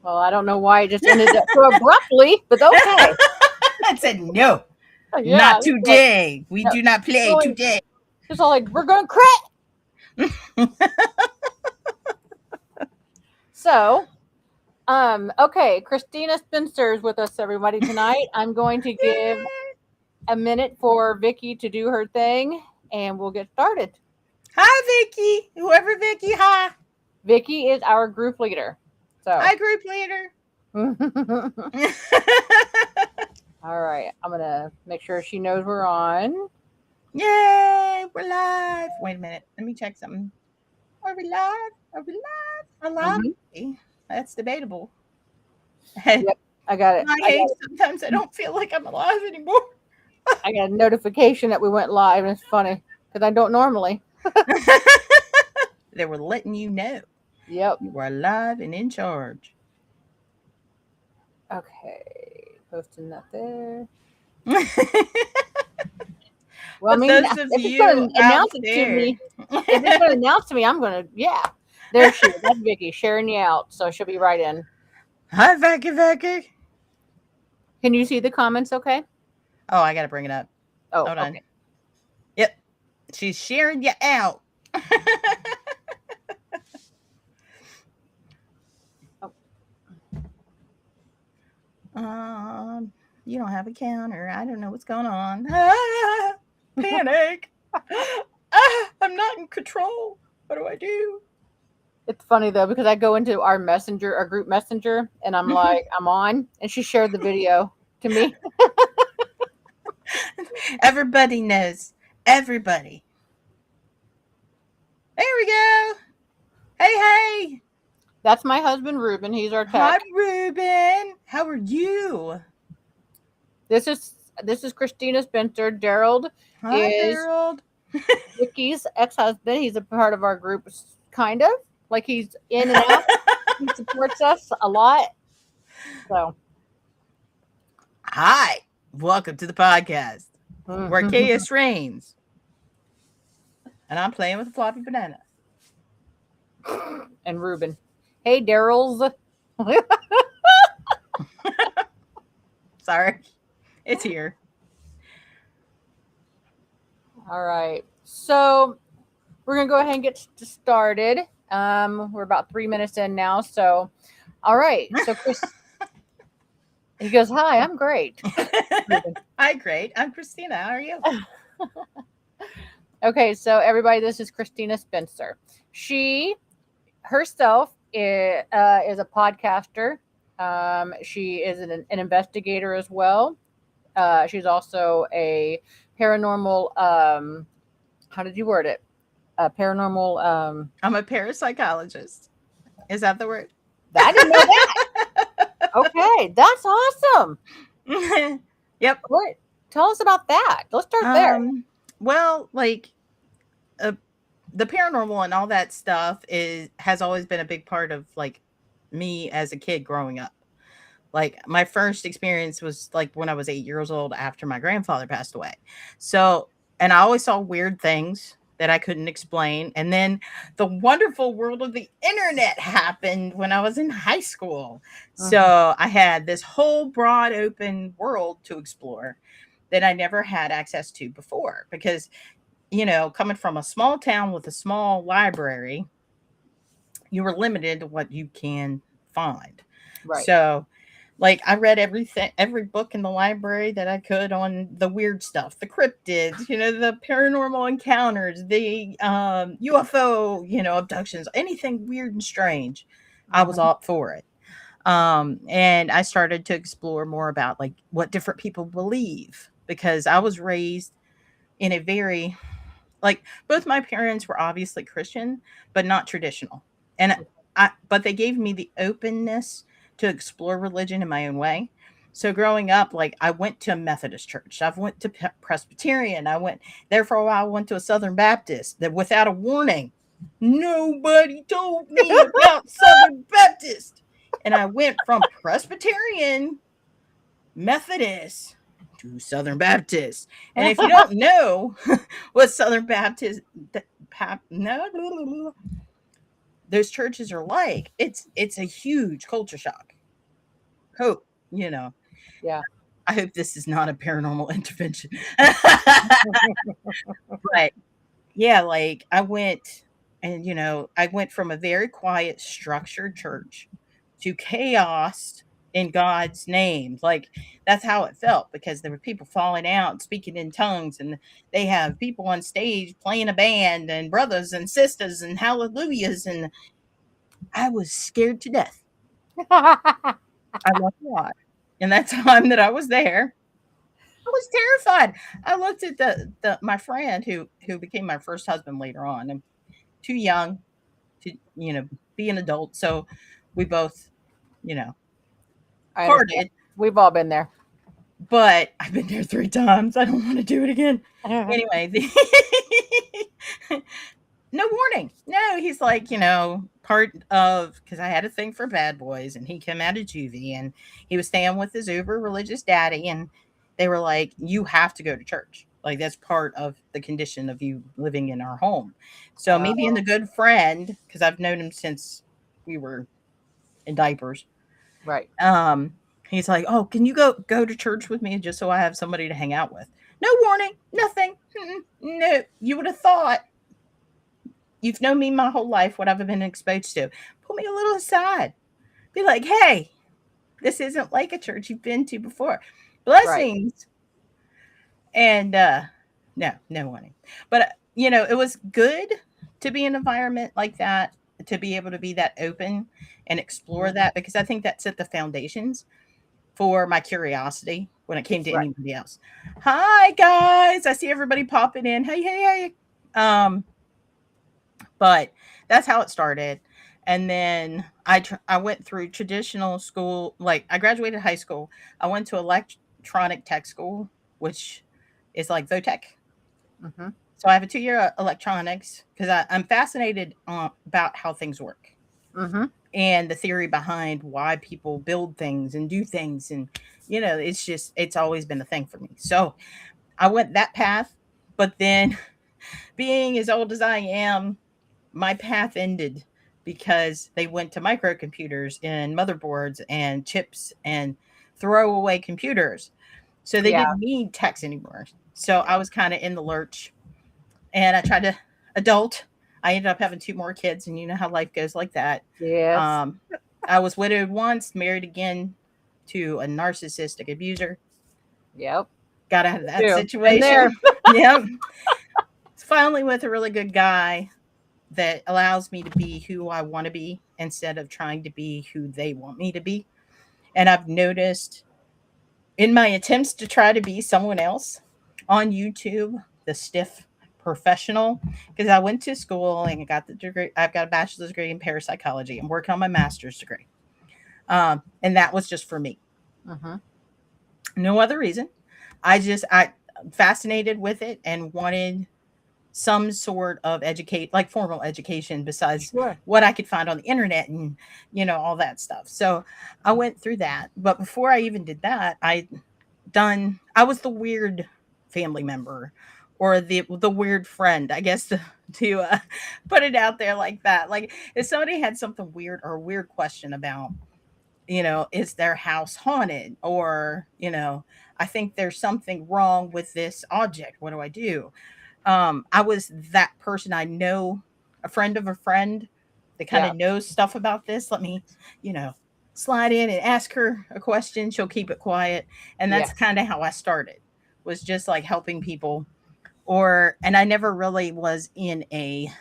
Well, I don't know why it just ended up so abruptly, but okay. I said, no, Yeah, not today. We no, do not play really, today. just all like we're going crack. So, okay, Christina Spencer is with us, everybody, tonight. I'm going to give a minute for Vicky to do her thing, and we'll get started. Hi, Vicky. Whoever Vicky, hi. Vicky is our group leader. So, Hi, group leader. all right, I'm gonna make sure she knows we're on. Yay, we're live. Wait a minute. Let me check something. Are we live? Are we live? Are live? Mhm. That's debatable. I Yep, I got it. hate sometimes I don't feel like I'm alive anymore. I got a notification that we went live, and it's funny because I don't normally. They were letting you know Yep. you were alive and in charge. Okay, posting that there. But Well, I mean, those of if it's going you to out announce it to there, me, if it's going to announce to me, I'm going to, yeah. There she is. That's Vicky sharing you out. So she'll be right in. hi, Vicky. Can you see the comments okay? Oh, I got to bring it up. Oh, Hold on. okay. Yep. She's sharing you out. Oh. You don't have a counter. I don't know what's going on. Ah, panic. I'm not in control. What do I do? It's funny though, because I go into our messenger, our group messenger, and I'm like, I'm on, and she shared the video to me. Everybody knows. Everybody. There we go. Hey. That's my husband, Ruben. He's our Hi, tech. Ruben. How are you? This is Christina Spencer. Daryl Hi, is Harold. Vicky's ex-husband. He's a part of our group, kind of like he's in and out. He supports us a lot. So, Hi. Welcome to the podcast where chaos reigns. And I'm playing with a floppy banana. and Ruben. Hey, Daryl's. Sorry. It's here. All right. So we're gonna go ahead and get started. We're about 3 minutes in now. So, all right. So Chris, he goes, "Hi, I'm great." Hi, great. I'm Christina. How are you? Okay, so everybody, this is Christina Spencer. She herself is a podcaster. She is an investigator as well. She's also a paranormal. How did you word it? A paranormal. I'm a parapsychologist. Is that the word? I didn't know that. Okay, that's awesome. Yep. What? Tell us about that. Let's start there. Well, like the paranormal and all that stuff has always been a big part of like me as a kid growing up. Like my first experience was like when I was 8 years old after my grandfather passed away. So, and I always saw weird things that I couldn't explain. And then the wonderful world of the internet happened when I was in high school. So I had this whole broad open world to explore that I never had access to before because, coming from a small town with a small library, you were limited to what you can find. Right. So, like I read every book in the library that I could on the weird stuff, the cryptids, the paranormal encounters, the UFO, abductions, anything weird and strange. I was all up for it. And I started to explore more about like what different people believe because I was raised in a very like both my parents were obviously Christian, but not traditional. And but they gave me the openness to explore religion in my own way. So growing up, like I went to a Methodist church, I've went to Presbyterian, I went there for a while, I went to a Southern Baptist that without a warning, nobody told me about Southern Baptist. And I went from Presbyterian, Methodist, to Southern Baptist. And if you don't know what Southern Baptist, no, those churches are like, it's a huge culture shock. hope, you know. Yeah. I hope this is not a paranormal intervention. But yeah, like I went and I went from a very quiet, structured church to chaos in God's name. Like that's how it felt because there were people falling out, speaking in tongues, and they have people on stage playing a band and brothers and sisters and hallelujahs, and I was scared to death. I love God. And that time that I was there, I was terrified. I looked at the my friend who became my first husband later on. I'm too young to, be an adult. So we both, you know, I understand. parted, We've all been there. but I've been there 3 times. I don't want to do it again. Anyway, no warning. No, he's like, part of because I had a thing for bad boys and he came out of juvie and he was staying with his uber religious daddy and they were like, you have to go to church. Like that's part of the condition of you living in our home. So me being Oh, the good friend, because I've known him since we were in diapers. right. Um, he's like, oh, can you go to church with me just so I have somebody to hang out with? No warning, nothing. No, you would have thought you've known me my whole life, what I've been exposed to. Pull me a little aside. Be like, hey, this isn't like a church you've been to before. Right. Blessings. And no warning. But it was good to be in an environment like that, to be able to be that open and explore Hmm. that because I think that set the foundations for my curiosity when it came to Right. anybody else. Hi guys, I see everybody popping in. Hey, hey, hey. But that's how it started. And then I went through traditional school. Like I graduated high school. I went to electronic tech school, which is like Votech. Hmm. So I have a 2-year electronics because I'm fascinated about how things work Hmm. and the theory behind why people build things and do things. And, it's always been a thing for me. So I went that path. But then being as old as I am, my path ended because they went to microcomputers and motherboards and chips and throwaway computers. So they Yeah. didn't need techs anymore. So Yeah. I was kind of in the lurch and I tried to adult. I ended up having 2 more kids, and you know how life goes like that. Yes. Um, I was widowed once, married again to a narcissistic abuser. Yep. Got out of that Too. Been there. situation. Yep. Finally with a really good guy that allows me to be who I want to be instead of trying to be who they want me to be. And I've noticed in my attempts to try to be someone else on YouTube, the stiff professional, because I went to school and I got the degree. I've got a bachelor's degree in parapsychology. I'm working on my master's degree. And that was just for me. Hmm. No other reason. I fascinated with it and wanted some sort of educate like formal education besides Sure. what I could find on the internet and all that stuff. So I went through that. But before I even did that, I was the weird family member or the weird friend, I guess to put it out there like that. Like if somebody had something weird or a weird question about, is their house haunted or, I think there's something wrong with this object. What do I do? I was that person. I know a friend of a friend that kind Yeah. of knows stuff about this. Let me, you know, slide in and ask her a question. She'll keep it quiet. And that's Yes. kind of how I started, was just like helping people. And I never really was in a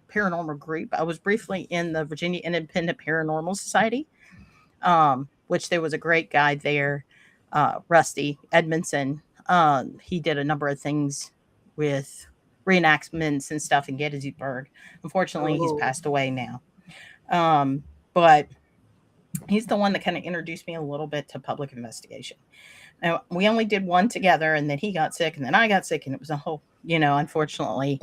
paranormal group. I was briefly in the Virginia Independent Paranormal Society, which there was a great guy there, Rusty Edmondson. He did a number of things with reenactments and stuff in Gettysburg. Unfortunately, he's Oh. passed away now. But he's the one that kind of introduced me a little bit to public investigation. Now, we only did one together, and then he got sick, and then I got sick, and it was a whole, unfortunately,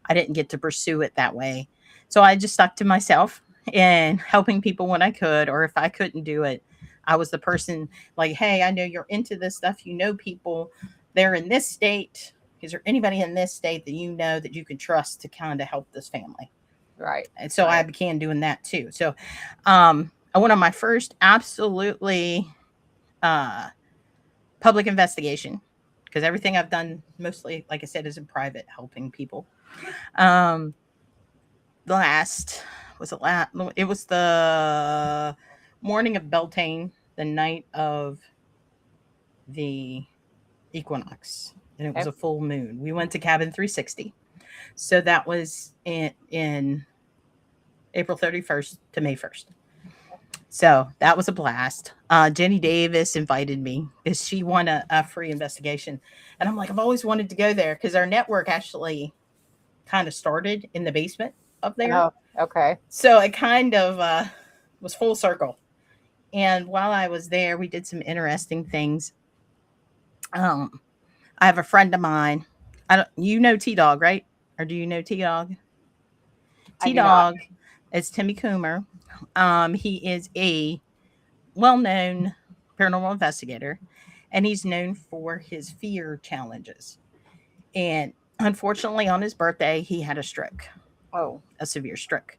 I didn't get to pursue it that way. So I just stuck to myself and helping people when I could, or if I couldn't do it, I was the person like, hey, I know you're into this stuff. You know people, they're in this state. Is there anybody in this state that you know that you can trust to kind of help this family? Right. And so I Right. began doing that too. So I went on my first absolutely uh, public investigation, because everything I've done mostly, like I said, is in private, helping people. Um, the last was it last? It was the morning of Beltane, the night of the equinox, and it was Okay. a full moon. We went to cabin 360, so that was in April 31st to May 1st. So that was a blast. Jenny Davis invited me because she won a free investigation. And I'm like, I've always wanted to go there because our network actually kind of started in the basement up there. Oh, okay. So it kind of was full circle. And while I was there, we did some interesting things. Um, I have a friend of mine. I don't, you know T Dog, right? Or do you know T Dog? I T do not. Dog is Timmy Coomer. He is a well-known paranormal investigator, and he's known for his fear challenges. And unfortunately, on his birthday, he had a stroke, Oh, a severe stroke.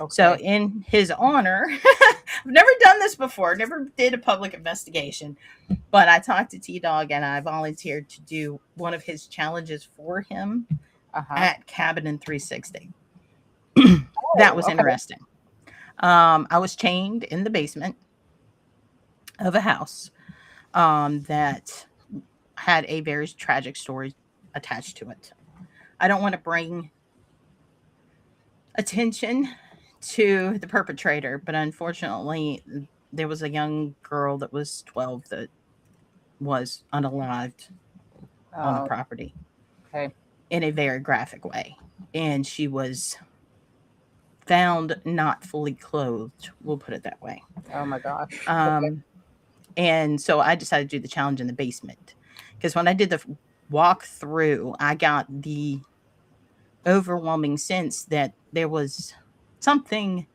So, okay. in his honor, I've never done this before, never did a public investigation, but I talked to T Dog and I volunteered to do one of his challenges for him Uh-huh. at Cabin in 360. That Oh, was okay. interesting. I was chained in the basement of a house that had a very tragic story attached to it. I don't want to bring attention to the perpetrator, but unfortunately, there was a young girl that was 12 that was unalived on the Oh, property okay. in a very graphic way. And she was found not fully clothed, we'll put it that way. Oh my gosh. Okay. Um, and so I decided to do the challenge in the basement because when I did the walk through, I got the overwhelming sense that there was something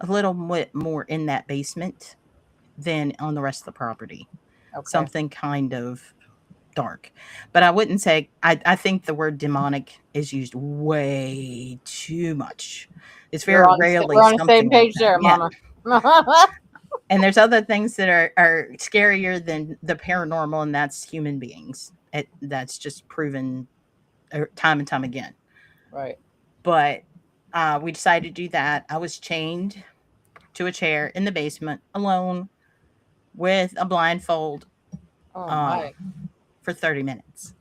a little bit more in that basement than on the rest of the property. Okay. Something kind of dark. But I wouldn't say, I think the word demonic is used way too much. It's very We're rarely on the same something like page that. there, Yeah. Mama. And there's other things that are scarier than the paranormal, and that's human beings. That's just proven time and time again. Right. But we decided to do that. I was chained to a chair in the basement alone with a blindfold Oh um, my. for 30 minutes.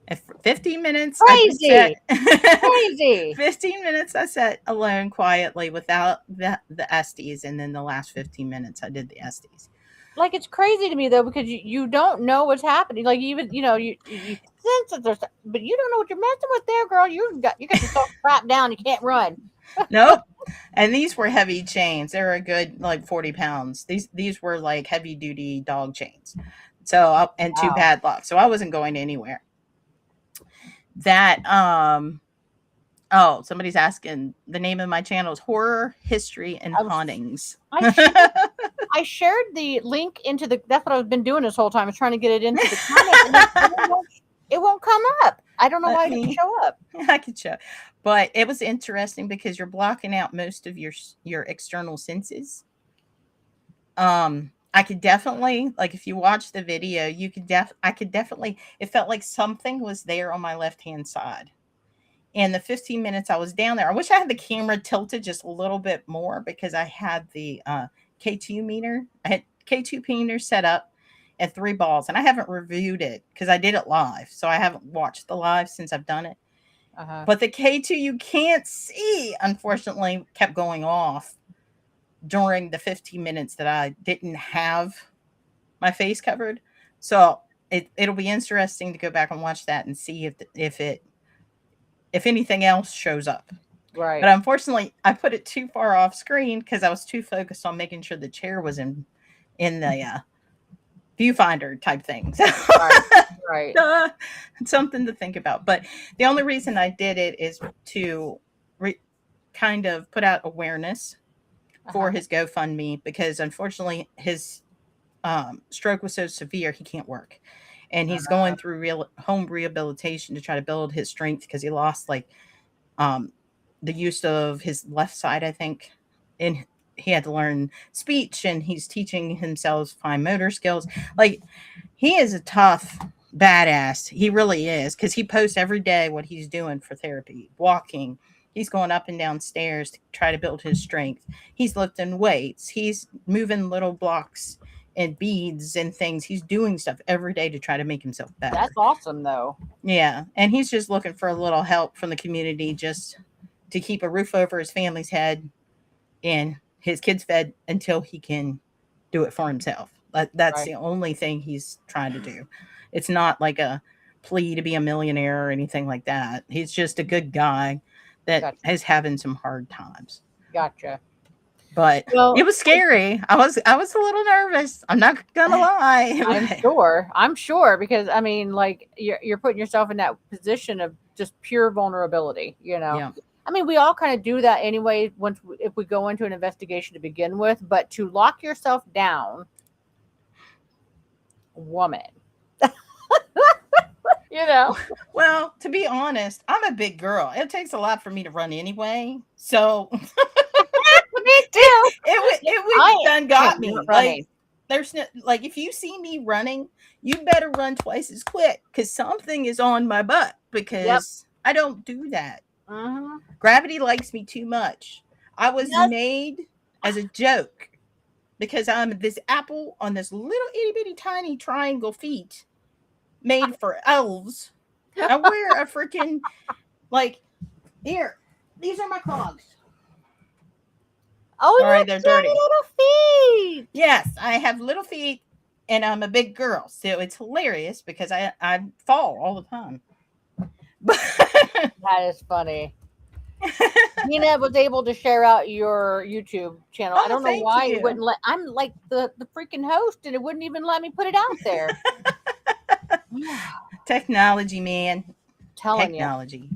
If 15 minutes, I did set. Crazy. Crazy. 15 minutes, I sat alone quietly without the Estes. And then the last 15 minutes, I did the Estes. Like it's crazy to me though because you don't know what's happening. Like even you sense that there's, but you don't know what you're messing with there, girl. You got yourself strapped down. You can't run. Nope. And these were heavy chains. They were a good like 40 pounds. These were like heavy duty dog chains. So and two Wow. padlocks. So I wasn't going anywhere. That oh, somebody's asking the name of my channel is Horror, History, and I was Hauntings. I shared I shared the link into the. That's what I've been doing this whole time. Is trying to get it into the comments, and it won't come up. I don't know Let why it doesn't me show up. I could show. But it was interesting because you're blocking out most of your external senses. I could definitely like if you watch the video, you could I could definitely it felt like something was there on my left-hand side. And the 15 minutes I was down there, I wish I had the camera tilted just a little bit more because I had the K2 meter. I had K2 meter set up at 3 balls, and I haven't reviewed it because I did it live. So I haven't watched the live since I've done it. Uh-huh. But the K2 you can't see, unfortunately, kept going off during the 15 minutes that I didn't have my face covered. So it'll be interesting to go back and watch that and see if anything else shows up. But Right. unfortunately, I put it too far off screen because I was too focused on making sure the chair was in the viewfinder type thing. So Right. Right. something to think about. But the only reason I did it is to kind of put out awareness for Uh-huh. his GoFundMe because unfortunately his stroke was so severe he can't work, and he's Uh-huh. going through real home rehabilitation to try to build his strength because he lost like um, the use of his left side, I think, in he had to learn speech, and he's teaching himself fine motor skills. Like, he is a tough badass. He really is, because he posts every day what he's doing for therapy, walking. He's going up and down stairs to try to build his strength. He's lifting weights. He's moving little blocks and beads and things. He's doing stuff every day to try to make himself That's better. awesome, though. Yeah. And he's just looking for a little help from the community, just to keep a roof over his family's head and his kids fed until he can do it for himself. That's Right. the only thing he's trying to do. It's not like a plea to be a millionaire or anything like that. He's just a good guy that Gotcha. is having some hard times. Gotcha. But it Well, was scary. I was a little nervous. I'm not gonna I'm lie. sure. I'm sure because I mean, like you're putting yourself in that position of just pure vulnerability. Yeah. I mean, we all kind of do that anyway. If we go into an investigation to begin with, but to lock yourself down, woman, you know. Well, to be honest, I'm a big girl. It takes a lot for me to run anyway. So Me too. it would done got me. Like, Running. there's no, like, if you see me running, you better run twice as quick, because something is on my butt, Yep. because I don't do that. Hmm. Gravity likes me too much. I was Yes. made as a joke, because I'm this apple on this little itty bitty tiny triangle feet made for elves. I wear a freaking, like, here, these are my clogs. Oh, Sorry, you they're dirty dirty. little feet. Yes, I have little feet, and I'm a big girl, so it's hilarious because I fall all the time. But That is funny. Nina was able to share out your YouTube channel. I oh, don't know thank why it you. wouldn't let. I'm like the freaking host, and it wouldn't even let me put it out there. Technology, man, Telling you. technology.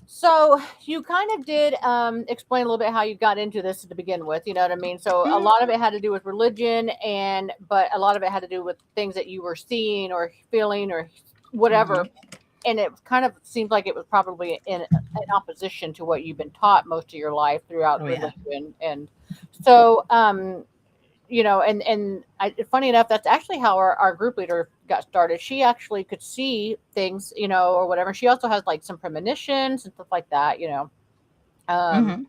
So you kind of did explain a little bit how you got into this to begin with. You know what I mean? So a Mhm, lot of it had to do with religion, but a lot of it had to do with things that you were seeing or feeling or whatever. mhm. And it kind of seems like it was probably in opposition to what you've been taught most of your life throughout Oh yeah. religion. And so, funny enough, that's actually how our group leader got started. She actually could see things, or whatever. She also has like some premonitions and stuff like that. Um, Hmm.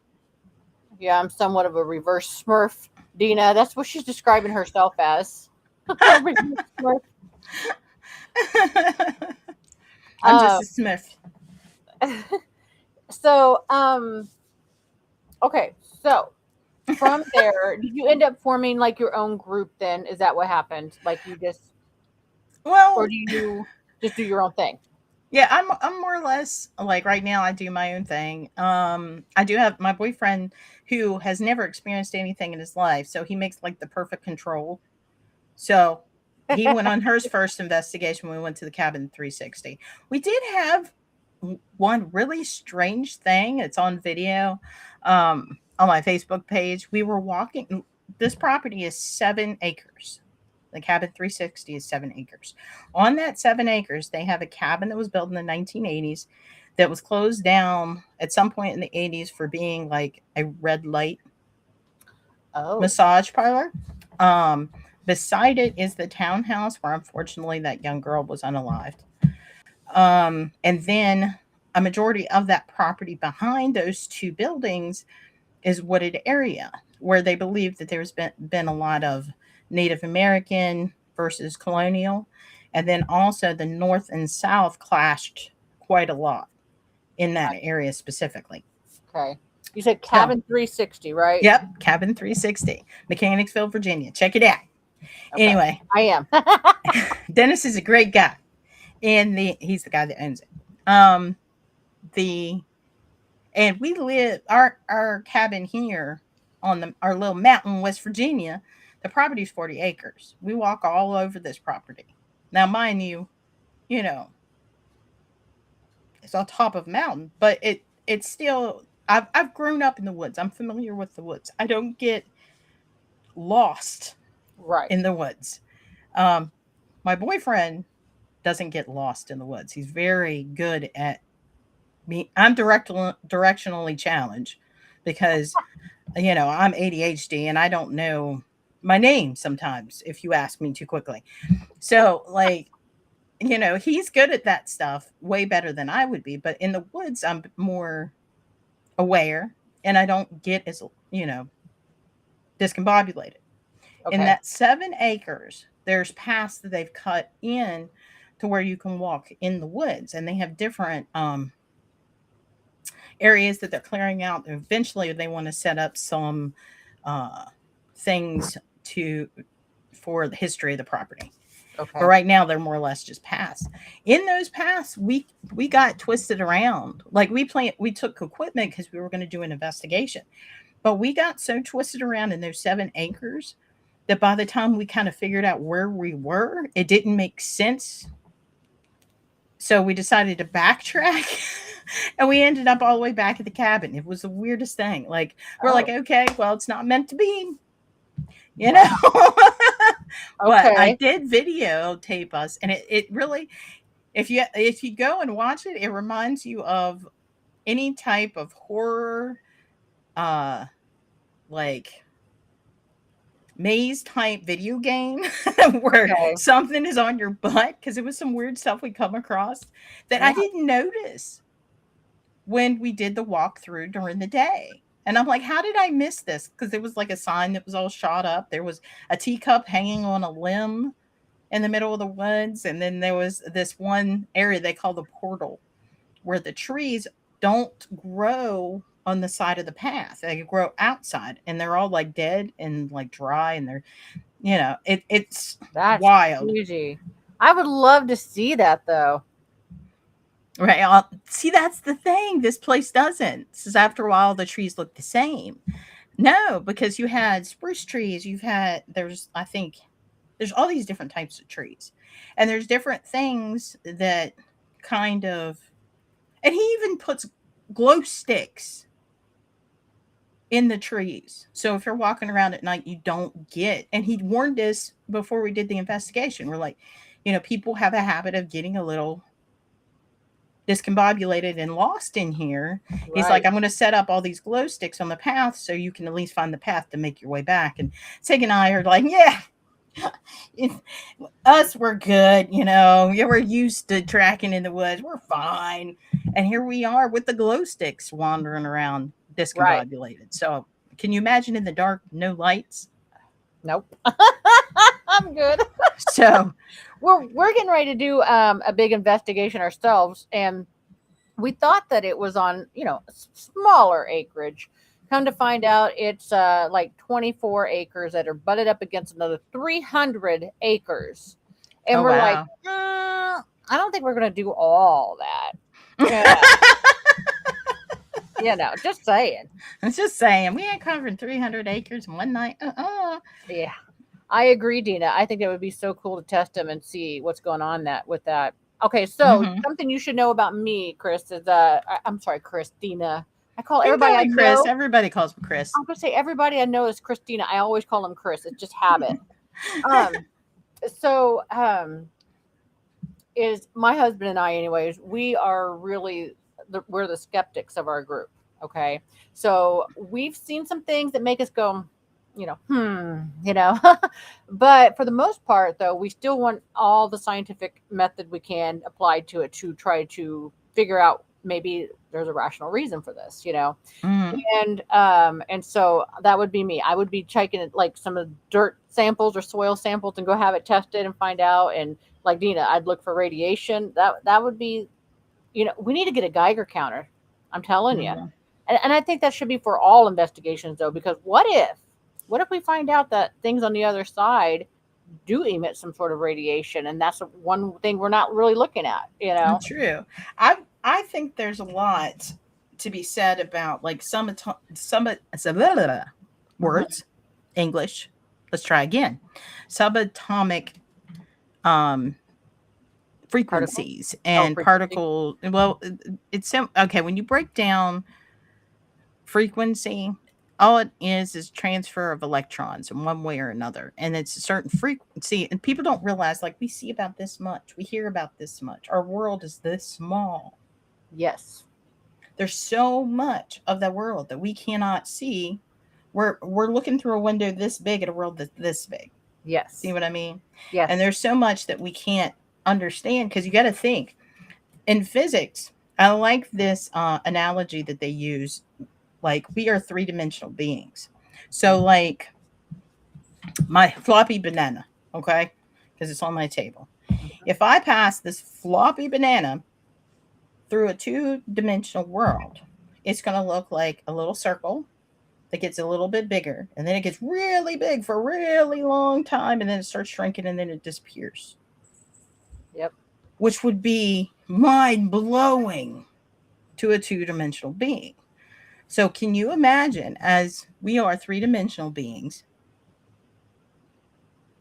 yeah, I'm somewhat of a reverse Smurf, Dina. That's what she's describing herself as. A reverse Smurf. I'm just Uh, a Smith. so, okay, so from there, did you end up forming like your own group then? Is that what happened? Like or Well, do you just do your own thing? yeah, I'm more or less like, right now I do my own thing. I do have my boyfriend who has never experienced anything in his life, so he makes like the perfect control. So he went on his first investigation when we went to the cabin 360. We did have one really strange thing. It's on video, on my Facebook page. We were walking. This property is 7 acres. The cabin 360 is 7 acres. On that 7 acres, they have a cabin that was built in the 1980s that was closed down at some point in the 80s for being like a red light Oh, massage parlor. Um, Beside it is the townhouse where unfortunately that young girl was unalived. And then a majority of that property behind those two buildings is wooded area where they believe that there's been a lot of Native American versus colonial. And then also the north and south clashed quite a lot in that area specifically. okay. You said So, cabin 360, right? yep, cabin 360, Mechanicsville, Virginia. Check it out. Okay, Anyway, I am. Dennis is a great guy, and he's the guy that owns it. Um, the and we live our cabin here on our little mountain, West Virginia. The property's 40 acres. We walk all over this property. Now, mind you, you know it's on top of a mountain, but it's still. I've grown up in the woods. I'm familiar with the woods. I don't get lost Right. in the woods. Um, my boyfriend doesn't get lost in the woods. He's very good at me. I'm directionally challenged because I'm ADHD and I don't know my name sometimes if you ask me too quickly. So, like, he's good at that stuff way better than I would be. But in the woods, I'm more aware and I don't get as, discombobulated. In Okay. that 7 acres, there's paths that they've cut in to where you can walk in the woods, and they have different areas that they're clearing out. Eventually, they want to set up some uh, things to for the history of the property. But Okay. right now, they're more or less just paths. In those paths, we got twisted around. Like we took equipment because we were going to do an investigation, but we got so twisted around in those 7 acres that by the time we kind of figured out where we were, it didn't make sense. So we decided to backtrack and we ended up all the way back at the cabin. It was the weirdest thing. Like, we're like, Oh, okay, well, it's not meant to be, you know? wow. But I Okay. did videotape us, and it really, if you go and watch it, it reminds you of any type of horror, uh, like maze type video game where Okay. something is on your butt, because it was some weird stuff we come across that I Yeah. didn't notice when we did the walkthrough during the day. And I'm like, how did I miss this? Because there was like a sign that was all shot up. There was a teacup hanging on a limb in the middle of the woods. And then there was this one area they call the portal where the trees don't grow on the side of the path. They grow outside and they're all like dead and like dry and it's That's wild. crazy. I would love to see that though. Right. See, that's the thing. This place doesn't. This is after a while, the trees look the same. No, because you had spruce trees. I think, there's all these different types of trees. And there's different things that kind of, and he even puts glow sticks in the trees. So if you're walking around at night, you don't get, and he warned us before we did the investigation. We're like, people have a habit of getting a little discombobulated and lost in here. He's like, Right. I'm going to set up all these glow sticks on the path so you can at least find the path to make your way back. And Sig and I are like, yeah, if us, we're good. Yeah, we're used to tracking in the woods. We're fine. And here we are with the glow sticks wandering around Right. discombobulated. So can you imagine in the dark, no lights? Nope. I'm good. So, We're getting ready to do a big investigation ourselves, and we thought that it was on smaller acreage. Come to find out, it's like 24 acres that are butted up against another 300 acres, and oh, we're like, wow. I don't think we're going to do all that. Yeah, just saying. I'm just saying, we ain't covering 300 acres in one night. Yeah, I agree, Dina. I think it would be so cool to test them and see what's going on that with that. Okay, so Mm-hmm. something you should know about me, Chris, is I'm sorry, Christina. I call You can everybody call I me Chris. know. Everybody calls me Chris. I'm gonna say everybody I know is Christina. I always call them Chris. It's just habit. Um, so is my husband and I, anyways. We are really we're the skeptics of our group. Okay, so we've seen some things that make us go, but for the most part, though, we still want all the scientific method we can applied to it to try to figure out maybe there's a rational reason for this. Mhm. And so that would be me. I would be checking it like some of the dirt samples or soil samples and go have it tested and find out. And like Dina, I'd look for radiation. That would be, we need to get a Geiger counter. I'm telling you. Mhm. And I think that should be for all investigations though, because what if we find out that things on the other side do emit some sort of radiation, and that's one thing we're not really looking at. True. I think there's a lot to be said about like some Hmm. words, English. Let's try again. Subatomic um Particles. frequencies Oh, and frequency. particle. Well, okay. When you break down frequency, all it is transfer of electrons in one way or another, and it's a certain frequency, and people don't realize, like, we see about this much, we hear about this much, our world is this small. Yes. There's so much of the world that we cannot see we're looking through a window this big at a world that's this big. See Yes. what I mean? Yes. And there's so much that we can't understand because you got to think in physics. I like this analogy that they use. Like we are three-dimensional beings. So like my floppy banana, okay, because it's on my table. If I pass this floppy banana through a two-dimensional world, it's going to look like a little circle that gets a little bit bigger, and then it gets really big for a really long time, and then it starts shrinking, and then it disappears, Yep. which would be mind blowing to a two-dimensional being. So, can you imagine, as we are three-dimensional beings,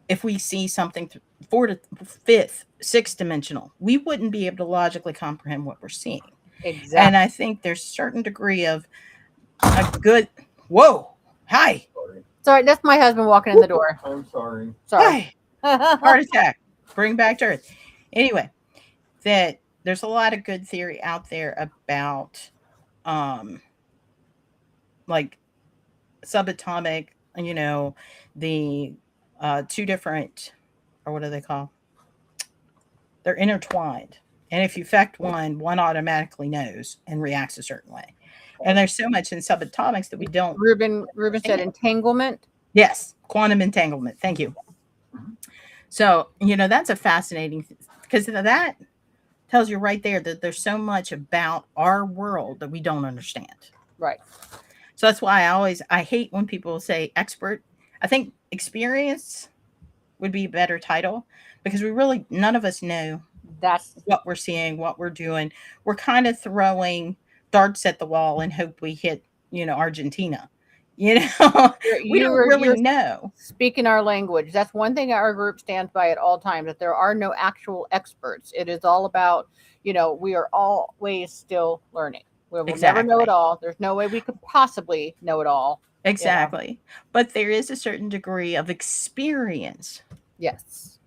if we see something fourth, fifth, sixth dimensional, we wouldn't be able to logically comprehend what we're seeing. And Exactly. I think there's a certain degree of a good. Whoa! Hi! Sorry, that's my husband walking in the door. I'm sorry. Sorry. Hi! Heart attack. Bring back to earth. Anyway, that there's a lot of good theory out there about um like subatomic, the two different, or what do they call, they're intertwined, and if you affect one automatically knows and reacts a certain way, and there's so much in subatomics that we don't Ruben said understand. entanglement. Yes, quantum entanglement, thank you. So that's a fascinating, because that tells you right there that there's so much about our world that we don't understand. Right. So that's why I hate when people say expert. I think experience would be a better title, because we really, none of us know That's what we're seeing, what we're doing. We're kind of throwing darts at the wall and hope we hit, Argentina. You know, we don't you're really know. speaking our language. That's one thing our group stands by at all times, that there are no actual experts. It is all about, we are always still learning. We will never know it Exactly. all. There's no way we could possibly know it all. Exactly. But there is a certain degree of experience Yes.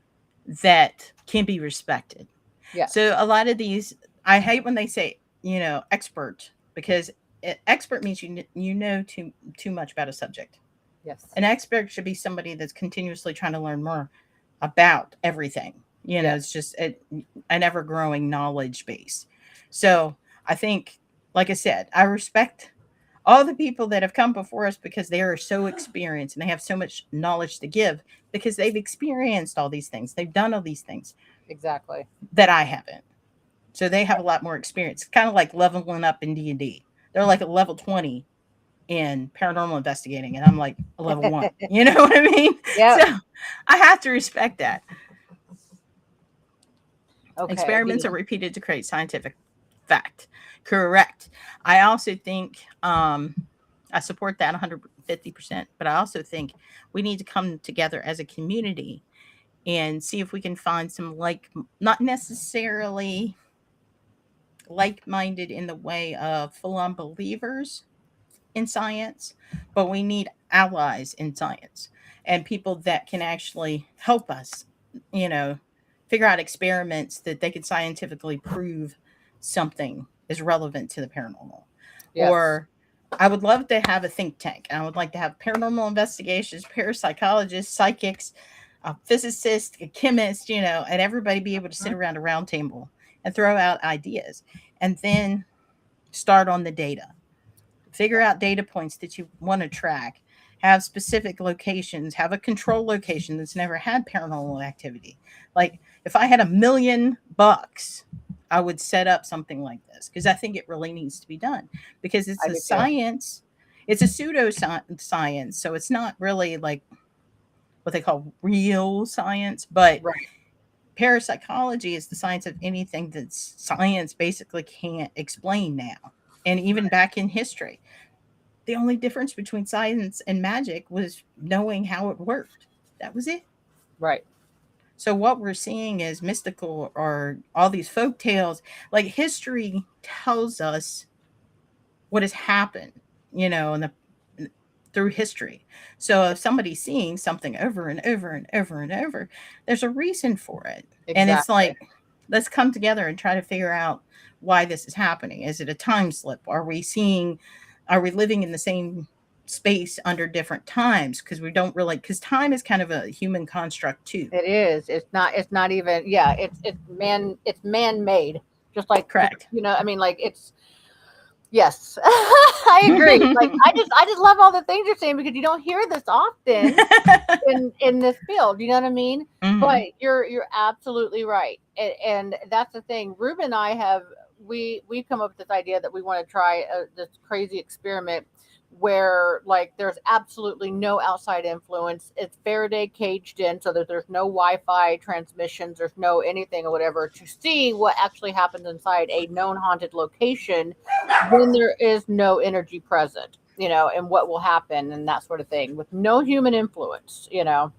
that can be respected. Yes. So a lot of these, I hate when they say, expert, because expert means you know too much about a subject. Yes. An expert should be somebody that's continuously trying to learn more about everything. Yes. It's just an ever growing knowledge base. So I think, like I said, I respect all the people that have come before us because they are so experienced and they have so much knowledge to give, because they've experienced all these things. They've done all these things Exactly. that I haven't. So they have a lot more experience. Kind of like leveling up in D&D. They're like a level 20 in paranormal investigating, and I'm like a level 1. You know what I mean? Yeah. So I have to respect that. Okay. Experiments are repeated to create scientific fact. Correct. I also think I support that 150%, but I also think we need to come together as a community and see if we can find some, not necessarily like-minded in the way of full-on believers in science, but we need allies in science and people that can actually help us, you know, figure out experiments that they could scientifically prove something is relevant to the paranormal. Yes. Or I would love to have a think tank. I would like to have paranormal investigations, parapsychologists, psychics, physicists, chemists, and everybody be able to sit around a round table and throw out ideas, and then start on the data. Figure out data points that you want to track. Have specific locations. Have a control location that's never had paranormal activity. Like if I had $1,000,000, I would set up something like this, because I think it really needs to be done, because it's I a do too. science. It's a pseudo science, so it's not really like what they call real science, but Right. parapsychology is the science of anything that science basically can't explain now. And even back in history, the only difference between science and magic was knowing how it worked. That was it. Right. So what we're seeing is mystical, or all these folk tales. Like history tells us what has happened, in the through history. So if somebody's seeing something over and over and over and over, there's a reason for it. And it's Exactly. like, let's come together and try to figure out why this is happening. Is it a time slip? Are we living in the same space under different times, because we don't really, because time is kind of a human construct too. It is. It's not even. Yeah. It's man made. Just like Correct. I mean, like it's. Yes, I agree. Like I just love all the things you're saying because you don't hear this often in this field. You know what I mean? But you're absolutely right, and that's the thing. Ruben and I have we've come up with this idea that we want to try this crazy experiment where like there's absolutely no outside influence. It's Faraday caged in, so that there's no Wi-Fi transmissions, there's no anything or whatever, to see what actually happens inside a known haunted location when there is no energy present, and what will happen and that sort of thing with no human influence. Yeah,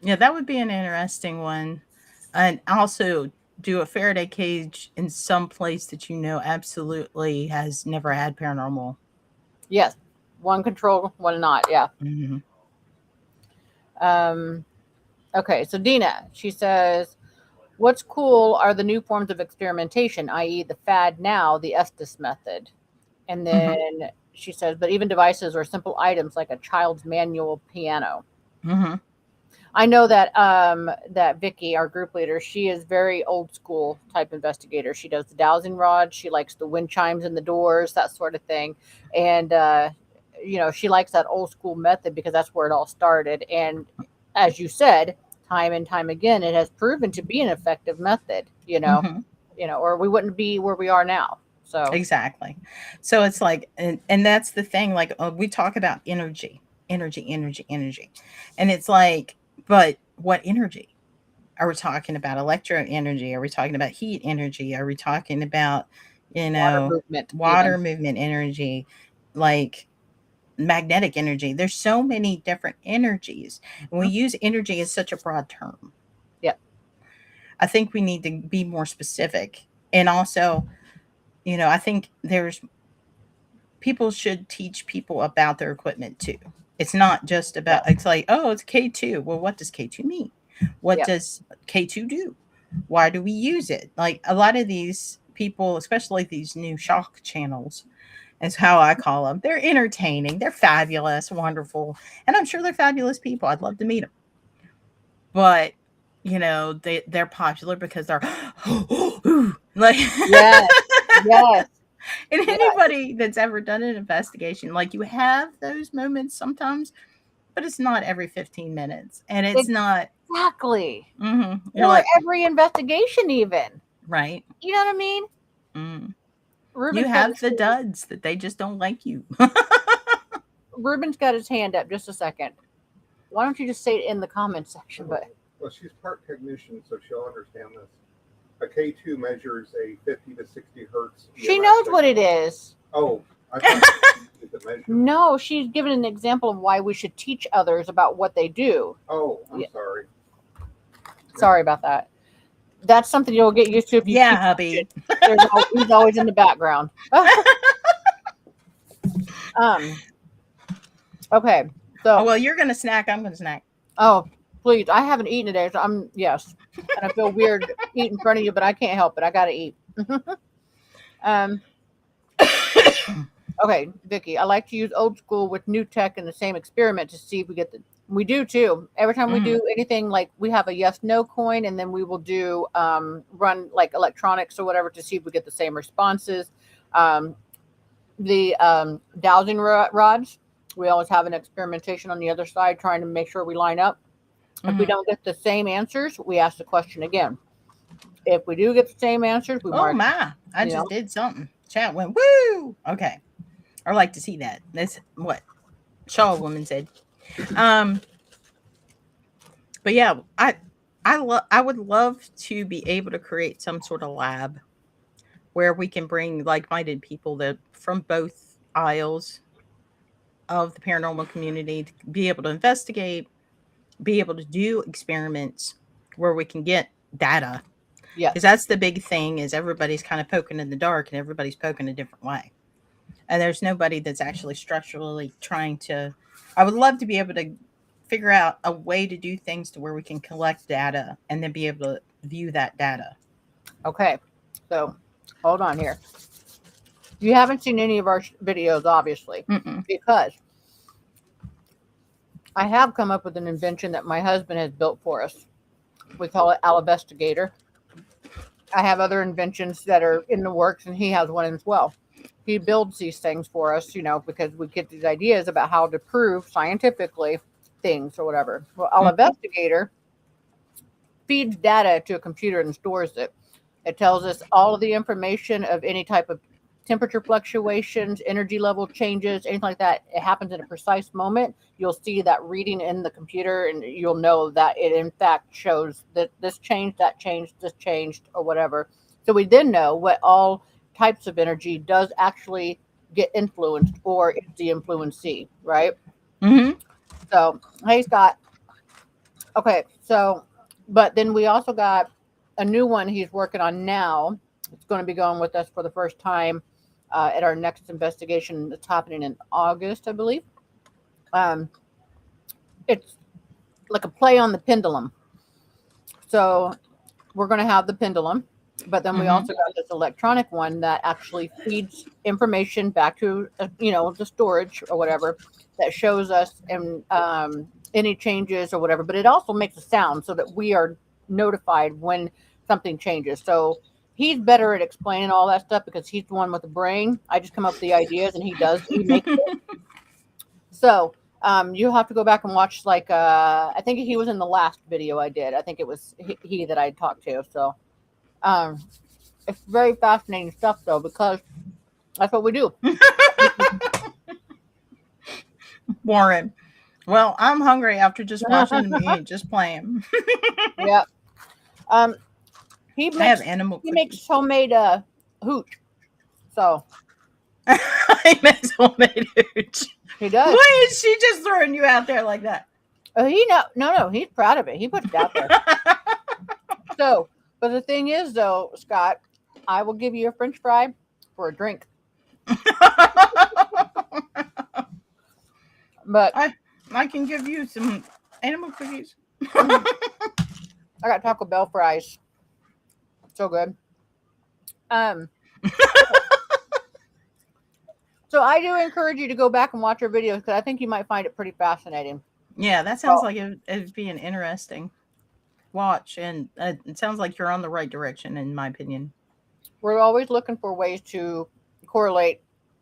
that would be an interesting one. And also do a Faraday cage in some place that absolutely has never had paranormal. Yes, one control, one not. Yeah. Mm-hmm. Okay, so Dina, she says, what's cool are the new forms of experimentation, i.e., the fad now, the Estes method. And then she says, but even devices or simple items like a child's manual piano. Mm-hmm. I know that Vicky, our group leader, she is very old school type investigator. She does the dowsing rod. She likes the wind chimes in the doors, that sort of thing. And, she likes that old school method because that's where it all started. And as you said, time and time again, it has proven to be an effective method, or we wouldn't be where we are now. So exactly. So it's like, and that's the thing, like we talk about energy. And it's like, but what energy? Are we talking about electro energy? Are we talking about heat energy? Are we talking about, water movement energy, like magnetic energy? There's so many different energies. And we use energy as such a broad term. Yeah. I think we need to be more specific. And also, I think people should teach people about their equipment too. It's not just about, it's like, oh, it's K2. Well, what does K2 mean? What does K2 do? Why do we use it? Like a lot of these people, especially these new shock channels, is how I call them. They're entertaining. They're fabulous, wonderful. And I'm sure they're fabulous people. I'd love to meet them. But, they're popular because they're like, yes. And anybody that's ever done an investigation, like you have those moments sometimes, but it's not every 15 minutes. And it's not exactly. You're or like, every investigation even. Right. You know what I mean? You have the duds that they just don't like you. Ruben's got his hand up. Just a second. Why don't you just say it in the comments section? But well, she's part technician, so she'll understand this. A K2 measures a 50 to 60 hertz. She knows what it is. Oh, I thought she did the measure. No, she's given an example of why we should teach others about what they do. Oh, I'm sorry. Sorry about that. That's something you'll get used to if you hubby. He's always in the background. Okay. So well, you're gonna snack. I'm gonna snack. Oh, please! I haven't eaten today, so and I feel weird eating in front of you, but I can't help it. I gotta eat. Okay, Vicky. I like to use old school with new tech in the same experiment to see if we get we do too. Every time we do anything, like we have a yes/no coin, and then we will do run like electronics or whatever to see if we get the same responses. The dowsing rods, we always have an experimentation on the other side, trying to make sure we line up. If we don't get the same answers, we ask the question again. If we do get the same answers, we mark. Oh my! I just did something. Chat went woo. Okay, I like to see that. That's what Shaw woman said. But yeah, I would love to be able to create some sort of lab where we can bring like-minded people that from both aisles of the paranormal community to be able to investigate, be able to do experiments where we can get data. Yeah, because that's the big thing, is everybody's kind of poking in the dark and everybody's poking a different way, and there's nobody that's actually structurally trying to. I would love to be able to figure out a way to do things to where we can collect data and then be able to view that data. Okay, so hold on here. You haven't seen any of our videos, obviously, because I have come up with an invention that my husband has built for us. We call it investigator. I have other inventions that are in the works, and he has one as well. He builds these things for us, because we get these ideas about how to prove scientifically things or whatever. Well, investigator feeds data to a computer and stores it. It tells us all of the information of any type of temperature fluctuations, energy level changes, anything like that. It happens in a precise moment. You'll see that reading in the computer, and you'll know that it in fact shows that this changed, that changed, this changed, or whatever. So we then know what all types of energy does actually get influenced, or is the influencee, right? Mm-hmm. So, hey, Scott. Okay, so, but then we also got a new one he's working on now. It's going to be going with us for the first time at our next investigation that's happening in August, I believe. It's like a play on the pendulum. So we're going to have the pendulum, but then we also got this electronic one that actually feeds information back to, the storage or whatever that shows us and any changes or whatever. But it also makes a sound so that we are notified when something changes. So he's better at explaining all that stuff because he's the one with the brain. I just come up with the ideas and he makes it. So you'll have to go back and watch, I think he was in the last video I did. I think it was he that I talked to. So it's very fascinating stuff, though, because that's what we do. Warren. Well, I'm hungry after just watching the meat, just playing. Yeah. He makes homemade hooch. So he makes homemade hooch. He does. Why is she just throwing you out there like that? No, he's proud of it. He puts it out there. So, but the thing is, though, Scott, I will give you a French fry for a drink. But I can give you some animal cookies. I got Taco Bell fries. So good. So I do encourage you to go back and watch our videos because I think you might find it pretty fascinating. Yeah, that sounds like it'd be an interesting watch, and it sounds like you're on the right direction, in my opinion. We're always looking for ways to correlate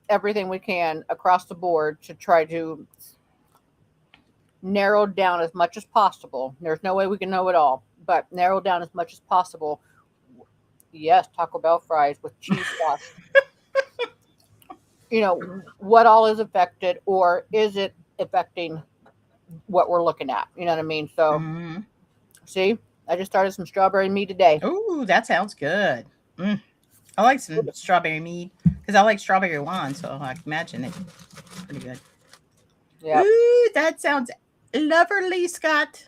everything we can across the board to try to narrow down as much as possible. There's no way we can know it all, but narrow down as much as possible. Yes, Taco Bell fries with cheese sauce. What all is affected, or is it affecting what we're looking at? You know what I mean? So, See, I just started some strawberry mead today. Ooh, that sounds good. I like some strawberry mead because I like strawberry wine, so I can imagine it's pretty good. Yeah. Ooh, that sounds lovely, Scott.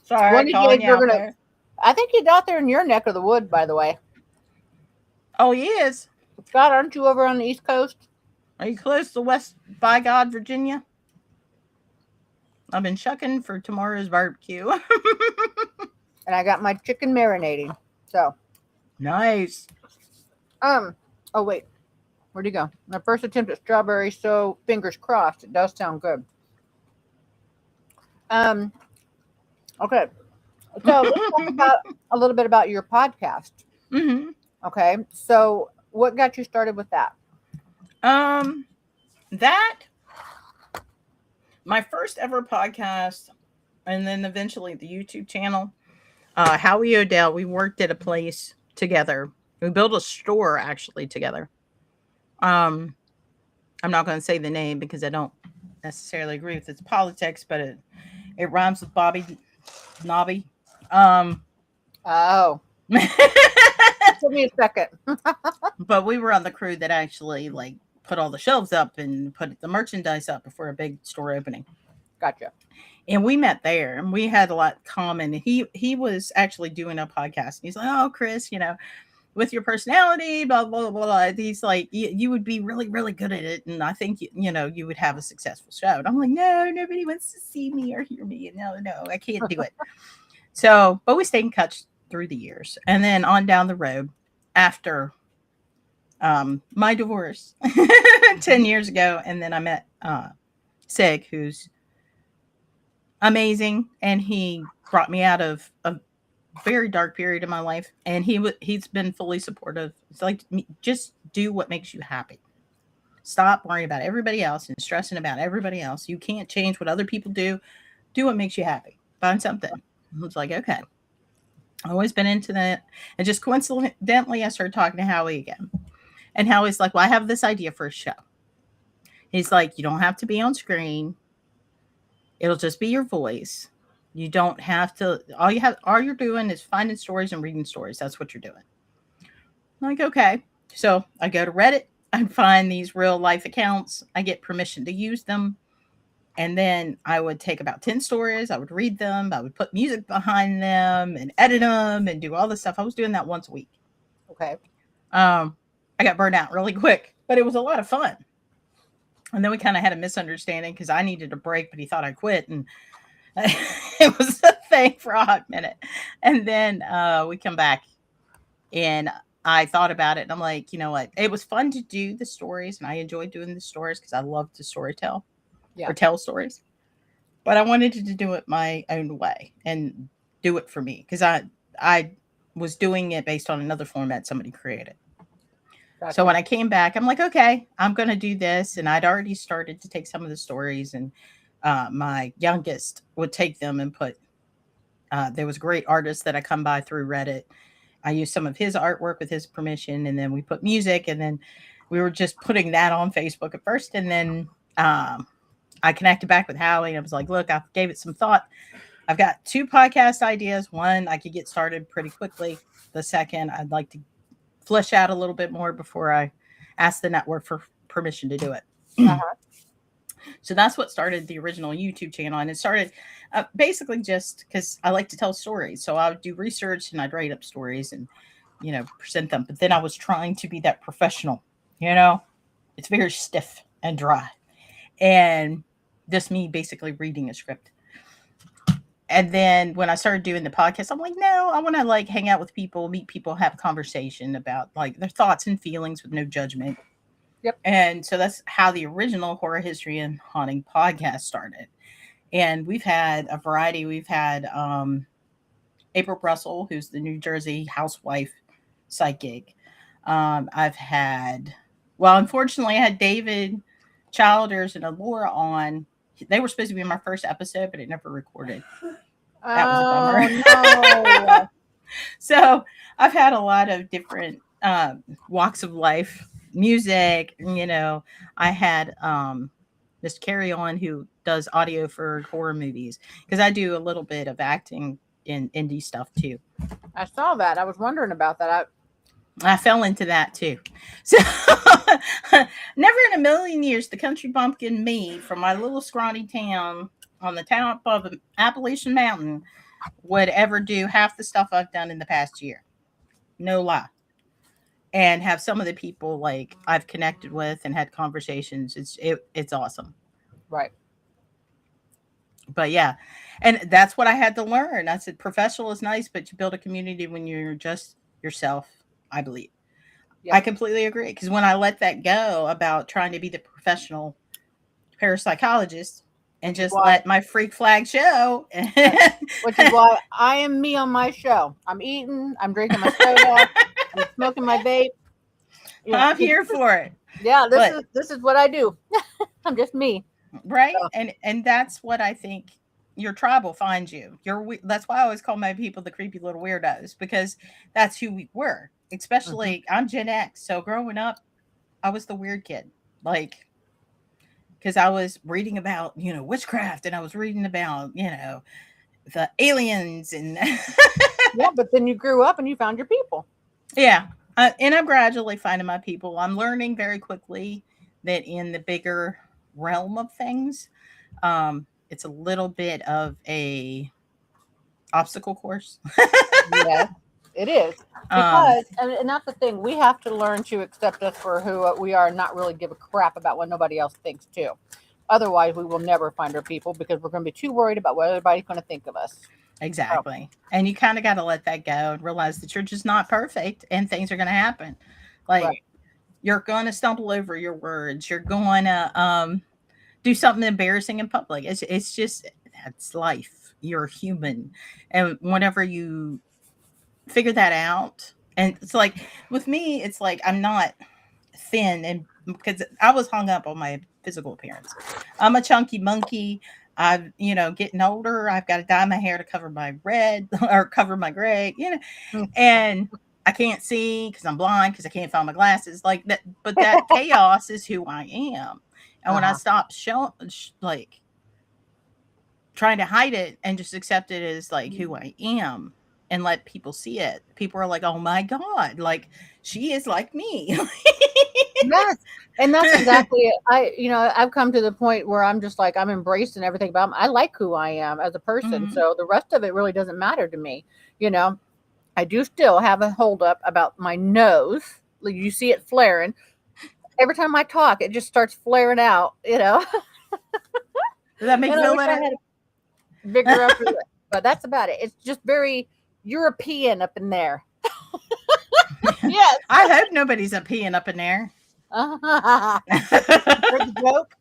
Sorry, calling you out there. I think he's out there in your neck of the wood, by the way. Oh, he is. Scott, aren't you over on the East Coast? Are you close to West by God, Virginia? I've been shucking for tomorrow's barbecue. And I got my chicken marinating. So nice. Oh wait. Where'd he go? My first attempt at strawberry, so fingers crossed. It does sound good. Okay. So let's talk about a little bit about your podcast. Mm-hmm. Okay. So what got you started with that? That my first ever podcast, and then eventually the YouTube channel. Howie Odell, we worked at a place together. We built a store actually together. I'm not going to say the name because I don't necessarily agree with its politics, but it rhymes with Bobby Nobby. Oh. Give me a second. But we were on the crew that actually put all the shelves up and put the merchandise up before a big store opening. Gotcha. And we met there, and we had a lot in common. He was actually doing a podcast. He's like, "Oh, Chris, with your personality, blah blah blah blah." He's like, "You would be really really good at it, and I think you would have a successful show." And I'm like, "No, nobody wants to see me or hear me. No, I can't do it." So, but we stayed in touch through the years, and then on down the road, after my divorce 10 years ago. And then I met Sig, who's amazing. And he brought me out of a very dark period in my life. And he's been fully supportive. It's like, just do what makes you happy. Stop worrying about everybody else and stressing about everybody else. You can't change what other people do. Do what makes you happy. Find something. It's like, okay. I've always been into that. And just coincidentally, I started talking to Howie again. And Howie's like, well, I have this idea for a show. He's like, you don't have to be on screen. It'll just be your voice. You don't have to, all you're doing is finding stories and reading stories. That's what you're doing. I'm like, okay. So I go to Reddit. I find these real life accounts. I get permission to use them. And then I would take about 10 stories. I would read them. I would put music behind them and edit them and do all this stuff. I was doing that once a week. Okay. I got burned out really quick, but it was a lot of fun. And then we kind of had a misunderstanding because I needed a break, but he thought I quit. And it was a thing for a hot minute. And then we come back and I thought about it and I'm like, you know what? It was fun to do the stories and I enjoyed doing the stories because I love to storytell or tell stories. But I wanted to do it my own way and do it for me because I was doing it based on another format somebody created. Gotcha. So when I came back, I'm like, okay, I'm going to do this. And I'd already started to take some of the stories and my youngest would take them and put, there was a great artist that I come by through Reddit. I used some of his artwork with his permission, and then we put music, and then we were just putting that on Facebook at first. And then I connected back with Howie, and I was like, look, I gave it some thought. I've got 2 podcast ideas. One, I could get started pretty quickly. The second, I'd like to flesh out a little bit more before I ask the network for permission to do it. Uh-huh. So that's what started the original YouTube channel. And it started basically just because I like to tell stories. So I would do research and I'd write up stories and, present them. But then I was trying to be that professional, it's very stiff and dry. And just me basically reading a script. And then when I started doing the podcast, I'm like, no, I want to hang out with people, meet people, have a conversation about their thoughts and feelings with no judgment. Yep. And so that's how the original Horror History and Haunting podcast started. And we've had a variety. We've had April Russell, who's the New Jersey housewife psychic. I've had, unfortunately, I had David Childers and Alora on. They were supposed to be my first episode, but it never recorded. That was a bummer. No. So I've had a lot of different walks of life. Music, I had Miss Carrie on who does audio for horror movies because I do a little bit of acting in indie stuff too. I saw that. I was wondering about that. I fell into that too. So never in a million years the country bumpkin me from my little scrawny town on the top of the Appalachian Mountain would ever do half the stuff I've done in the past year. No lie. And have some of the people I've connected with and had conversations. It's awesome. Right. But yeah. And that's what I had to learn. I said, professional is nice, but you build a community when you're just yourself, I believe. Yep. I completely agree. Because when I let that go about trying to be the professional parapsychologist and just let my freak flag show. Which is why I am me on my show. I'm eating, I'm drinking my soda. I'm smoking my vape. I'm here for it. Yeah, this is what I do. I'm just me. Right? So. And that's what I think your tribe will find you. That's why I always call my people the creepy little weirdos, because that's who we were. Especially, I'm Gen X. So growing up, I was the weird kid. Because I was reading about, witchcraft, and I was reading about, the aliens and yeah, but then you grew up and you found your people. Yeah. And I'm gradually finding my people. I'm learning very quickly that in the bigger realm of things, it's a little bit of a obstacle course. Yeah, it is. Because, and that's the thing, we have to learn to accept us for who we are and not really give a crap about what nobody else thinks too. Otherwise, we will never find our people because we're going to be too worried about what everybody's going to think of us. Exactly. And you kind of got to let that go and realize that you're just not perfect and things are going to happen. Right. You're going to stumble over your words. You're going to do something embarrassing in public. It's just that's life. You're human, and whenever you figure that out, and it's like with me, it's like I'm not thin, and because I was hung up on my physical appearance, I'm a chunky monkey. I've getting older. I've got to dye my hair to cover my red or cover my gray. And I can't see because I'm blind because I can't find my glasses like that. But that chaos is who I am. And when I stop like trying to hide it and just accept it as like who I am and let people see it, people are like, oh my God, like she is like me. Yes. And that's exactly it. I've come to the point where I'm just like, I'm embracing everything about me. I like who I am as a person. Mhm. So the rest of it really doesn't matter to me. You know, I do still have a hold up about my nose. Like you see it flaring. Every time I talk, it just starts flaring out, Does that make And you I feel wish I better? had a bigger upper lip. But that's about it. It's just very European up in there. Yes. I hope nobody's peeing up in there. Heard the joke?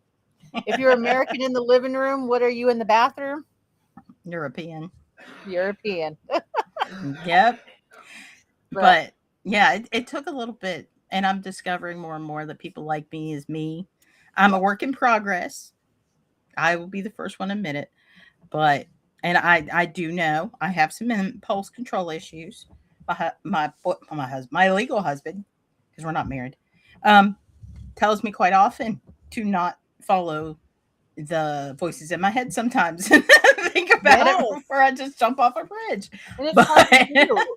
If you're American in the living room, what are you in the bathroom? European. European. Yep. But But yeah, it took a little bit, and I'm discovering more and more that people like me is me. I'm a work in progress. I will be the first one to admit it. But and I do know I have some impulse control issues. My husband, my legal husband, because we're not married, um, tells me quite often to not follow the voices in my head sometimes and think about it yes, before I just jump off a bridge. and it's But hard to do.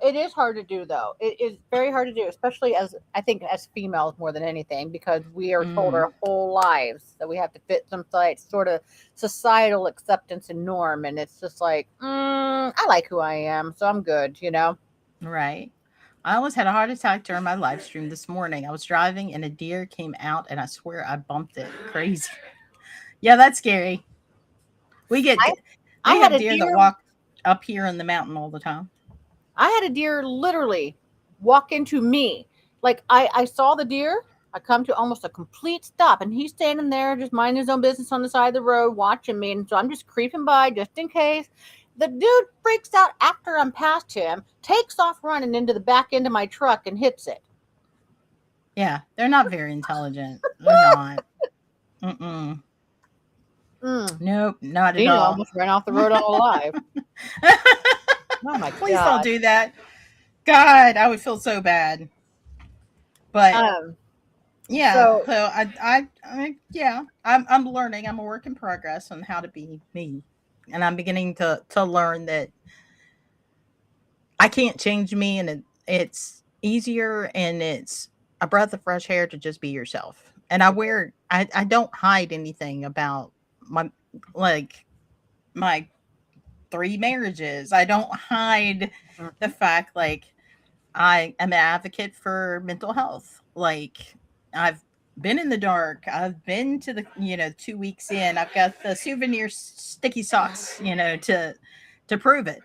It is hard to do though. It is very hard to do, especially as I think as females more than anything, because we are told mm, our whole lives that we have to fit some sort of societal acceptance and norm, and it's just like I like who I am, so I'm good. right. I almost had a heart attack during my live stream this morning. I was driving and a deer came out and I swear I bumped it. Crazy. Yeah, that's scary. We get I I we had have a deer that deer. walk up here in the mountain all the time. I had a deer literally walk into me. Like I saw the deer. I come to almost a complete stop, and he's standing there just minding his own business on the side of the road, watching me. And so I'm just creeping by just in case. The dude freaks out after I'm past him, takes off running into the back end of my truck and hits it. Yeah, they're not very intelligent. They're not. Mm-mm. Mm. Nope, not at Dina all. almost ran off the road alive. Oh my Please don't god. do that. God, I would feel so bad. But Um. yeah, So so yeah, I'm learning. I'm a work in progress on how to be me, and I'm beginning to learn that I can't change me, and it's easier and it's a breath of fresh air to just be yourself. And I don't hide anything about my like my 3 marriages. I don't hide the mhm. fact like I am an advocate for mental health. Like I've been in the dark. I've been to the 2 weeks in. I've got the souvenir sticky socks, to prove it.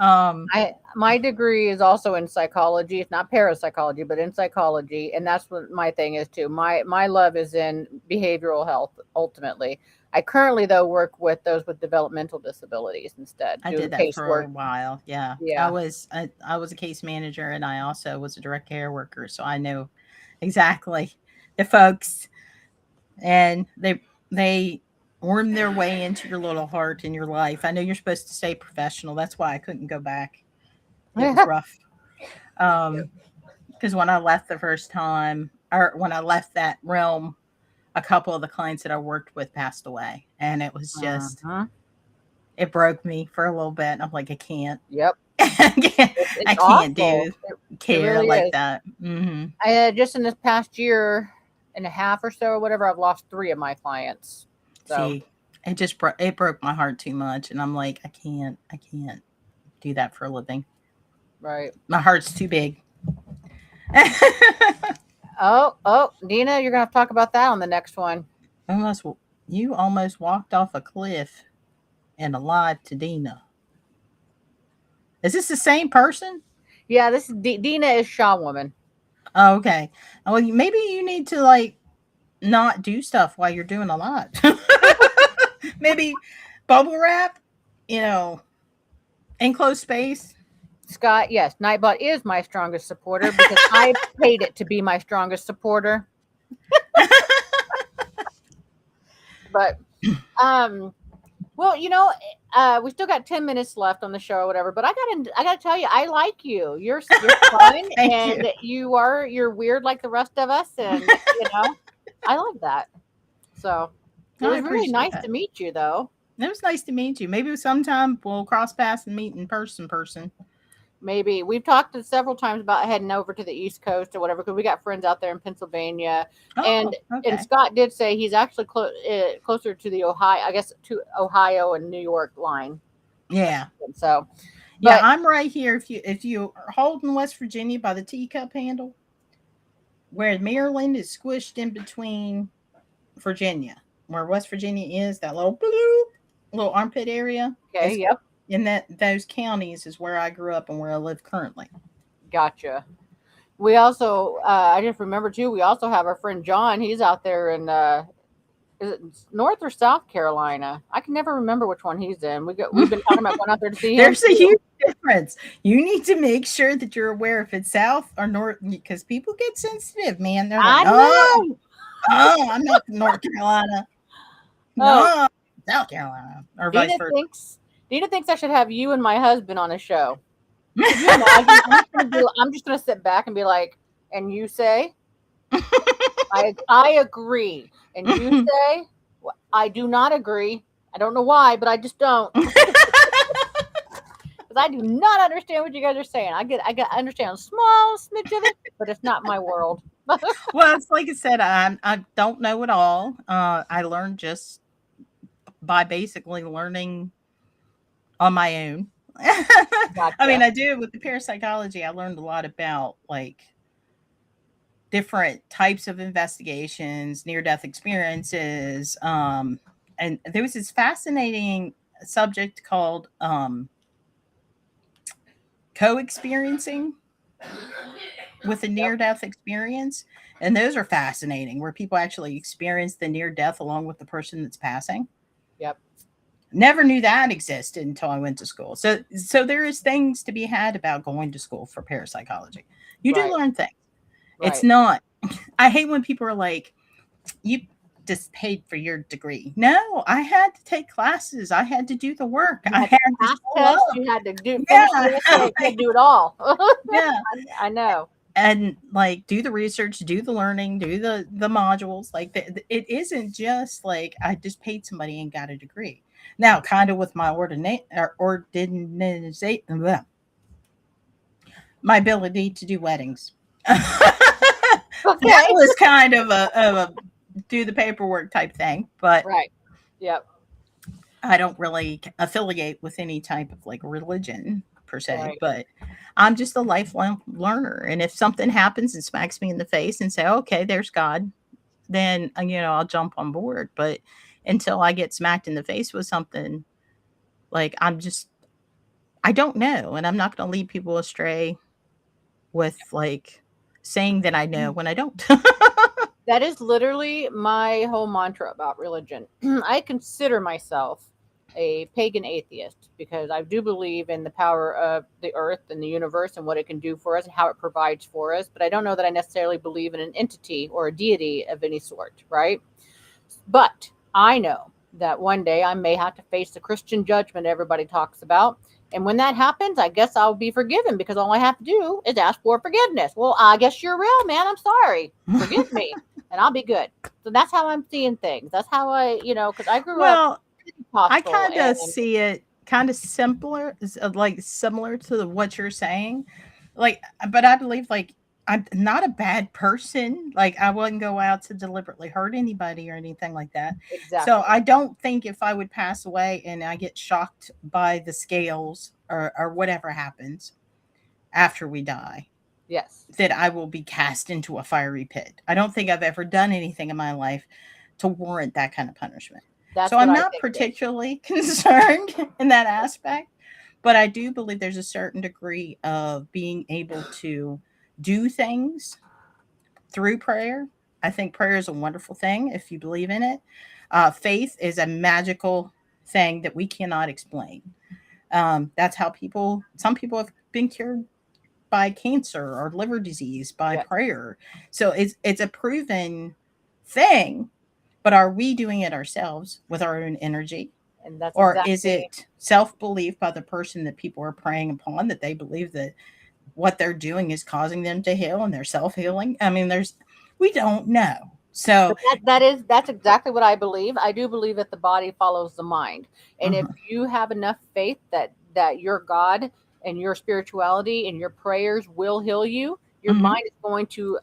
Um My degree is also in psychology. It's not parapsychology, but in psychology, and that's what my thing is too. My love is in behavioral health. Ultimately, I currently though work with those with developmental disabilities instead, I doing did that for casework. a while. Yeah. Yeah, I was a case manager and I also was a direct care worker, so I know exactly the folks and they worm their way into your little heart and your life. I know you're supposed to stay professional. That's why I couldn't go back. It was rough. Because when I left the first time, or when I left that realm, a couple of the clients that I worked with passed away, and it was just uh-huh. it broke me for a little bit. I'm like, I can't, Yep. It's I can't awful. do It care really like is. that. Hmm. I just in this past year and a half or so, or whatever, I've lost 3 of my clients. So See, it broke my heart too much, and I'm like, I can't do that for a living. right. My heart's too big. Oh, Dina, you're gonna have to talk about that on the next one. almost, you almost walked off a cliff and alive to Dina. Is this the same person? Yeah, this is Dina is Shaw Woman. Oh, okay. Well, maybe you need to like not do stuff while you're doing a lot. Maybe bubble wrap, you know, enclosed space. Scott, yes, Nightbot is my strongest supporter because I paid it to be my strongest supporter. But well, we still got 10 minutes left on the show or whatever. But I gotta tell you, I like you. You're fun, Thank you. and you're weird like the rest of us, and I like that. So it I was really appreciate nice that. to meet you, though. It was nice to meet you. Maybe sometime we'll cross paths and meet in person. Maybe we've talked several times about heading over to the East Coast or whatever because we got friends out there in Pennsylvania, and Oh, and okay. Scott did say he's actually closer to the Ohio, I guess, to Ohio and New York line. Yeah. And so, Yeah, but I'm right here. If you are holding West Virginia by the teacup handle, where Maryland is squished in between Virginia, where West Virginia is, that little bloop, little armpit area okay, is yep, in that those counties is where I grew up and where I live currently. gotcha. We also, I just remember too. We also have our friend John. He's out there in is it North or South Carolina? I can never remember which one he's in. We've been talking about going out there to see him There's a too. huge difference. You need to make sure that you're aware if it's south or north because people get sensitive, man. They're like, I oh, know. oh, I'm not from North Carolina. Oh, No, South Carolina, or vice Dina versa. thinks Dina thinks I should have you and my husband on a show. Could you imagine? I'm just gonna sit back and be like, and you say, I agree, and you say, "Well, I do not agree. I don't know why, but I just don't because I do not understand what you guys are saying. I understand a small smidge of it, but it's not my world. Well, it's like I said, I don't know it all. I learned just by basically learning on my own. I mean, Gotcha. I do with the parapsychology. I learned a lot about like different types of investigations, near death experiences. And there was this fascinating subject called co experiencing with a Yep. near death experience. And those are fascinating, where people actually experience the near death along with the person that's passing. Yep. Never knew that existed until I went to school. So there is things to be had about going to school for parapsychology. You do Right. learn things. It's Right. not I hate when people are like, you just paid for your degree. No, I had to take classes. I had to do the work. You I had to had to pass show tests. up. You had to finish Yeah. the essay. You had to do it all. Yeah. I know. And like do the research, do the learning, do the modules. Like it isn't just like I just paid somebody and got a degree. Now, kind of with my ordination, my ability to do weddings. That Okay. was kind of a do the paperwork type thing, but Right. Yep. I don't really affiliate with any type of like religion per se, Right. but I'm just a lifelong learner. And if something happens and smacks me in the face and say, okay, there's God, then, I'll jump on board. But until I get smacked in the face with something, like I don't know. And I'm not going to lead people astray with like saying that I know when I don't. That is literally my whole mantra about religion. I consider myself a pagan atheist because I do believe in the power of the earth and the universe and what it can do for us and how it provides for us. But I don't know that I necessarily believe in an entity or a deity of any sort, right? But I know that one day I may have to face the Christian judgment everybody talks about. And when that happens, I guess I'll be forgiven because all I have to do is ask for forgiveness. Well, I guess you're real, man. I'm sorry. Forgive me, and I'll be good. So that's how I'm seeing things. That's how because I grew up Well, I Pentecostal, kind of and see it kind of simpler, like similar to what you're saying. Like, but I believe like I'm not a bad person. Like, I wouldn't go out to deliberately hurt anybody or anything like that. So exactly. I don't think if I would pass away and I get shocked by the scales or whatever happens after we die, Yes, that I will be cast into a fiery pit. I don't think I've ever done anything in my life to warrant that kind of punishment. So that's what I'm I not think too. particularly concerned in that aspect, but I do believe there's a certain degree of being able to do things through prayer. I think prayer is a wonderful thing if you believe in it. Faith is a magical thing that we cannot explain. That's how some people have been cured by cancer or liver disease by Yes. prayer. So it's a proven thing, but are we doing it ourselves with our own energy? And that's Or is exactly. it self belief by the person that people are preying upon, that they believe that what they're doing is causing them to heal and they're self healing? I mean, we don't know. So, But that's exactly what I believe. I do believe that the body follows the mind, and if mhm, you have enough faith that your God and your spirituality and your prayers will heal you, your mhm, mind is going to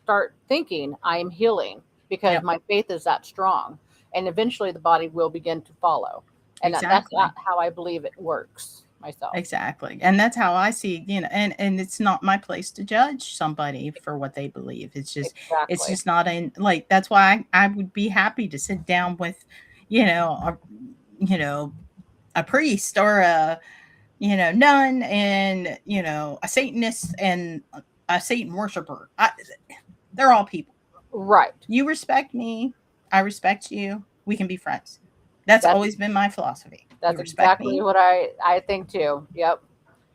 start thinking, "I am healing because yep, my faith is that strong," and eventually the body will begin to follow. And that's exactly. how I believe it works myself. Exactly. And that's how I see, and it's not my place to judge somebody for what they believe. It's Exactly. just not in, like, that's why I would be happy to sit down with, you know, a you know, a priest or a, nun, and, a Satanist and a Satan worshiper. They're all people. Right. You respect me, I respect you. We can be friends. That's That's always been my philosophy. You that's respect exactly me. what I think too. Yep.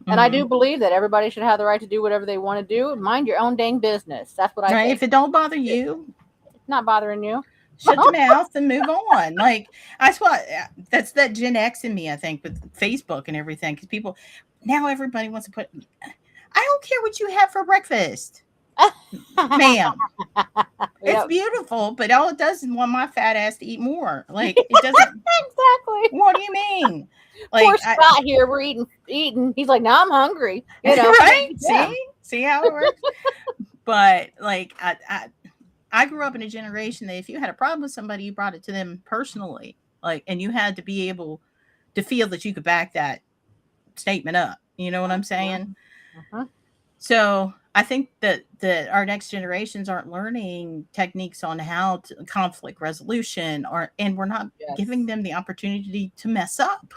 And I do Mhm. believe that everybody should have the right to do whatever they want to do. Mind your own dang business. That's what I Right? think. If it don't bother you, It's not bothering you. shut your mouth and move on. Like, that's that Gen X in me, I think, with Facebook and everything. Because people now, everybody wants to put. I don't care what you have for breakfast, ma'am. It's Yep. beautiful, but all it does is want my fat ass to eat more. Like, it doesn't. Exactly. What do you mean? Poor Like, Scott here. We're eating. He's like, now I'm hungry. right? Yeah. See how it works. But like, I grew up in a generation that if you had a problem with somebody, you brought it to them personally, like, and you had to be able to feel that you could back that statement up. You know what I'm saying? Mhm. Mhm. So I think that our next generations aren't learning techniques on how to conflict resolution, and we're not giving Yes. them the opportunity to mess up.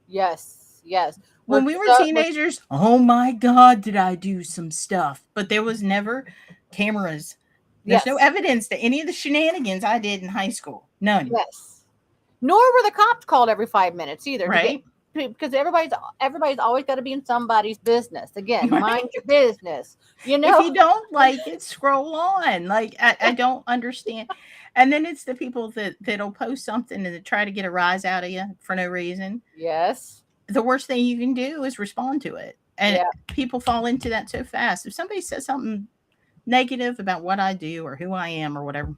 Yes. Yes. When we were teenagers, oh my God, did I do some stuff? But there was never cameras. There's no Yes. evidence to any of the shenanigans I did in high school. None. Yes. Nor were the cops called every 5 minutes either to get Right? because everybody's always got to be in somebody's business. Again, mind Right? your business. You If know. you don't like it, scroll on. Like, I don't understand. And then it's the people that'll post something and try to get a rise out of you for no reason. Yes. The worst thing you can do is respond to it. And Yeah. people fall into that so fast. If somebody says something negative about what I do or who I am or whatever,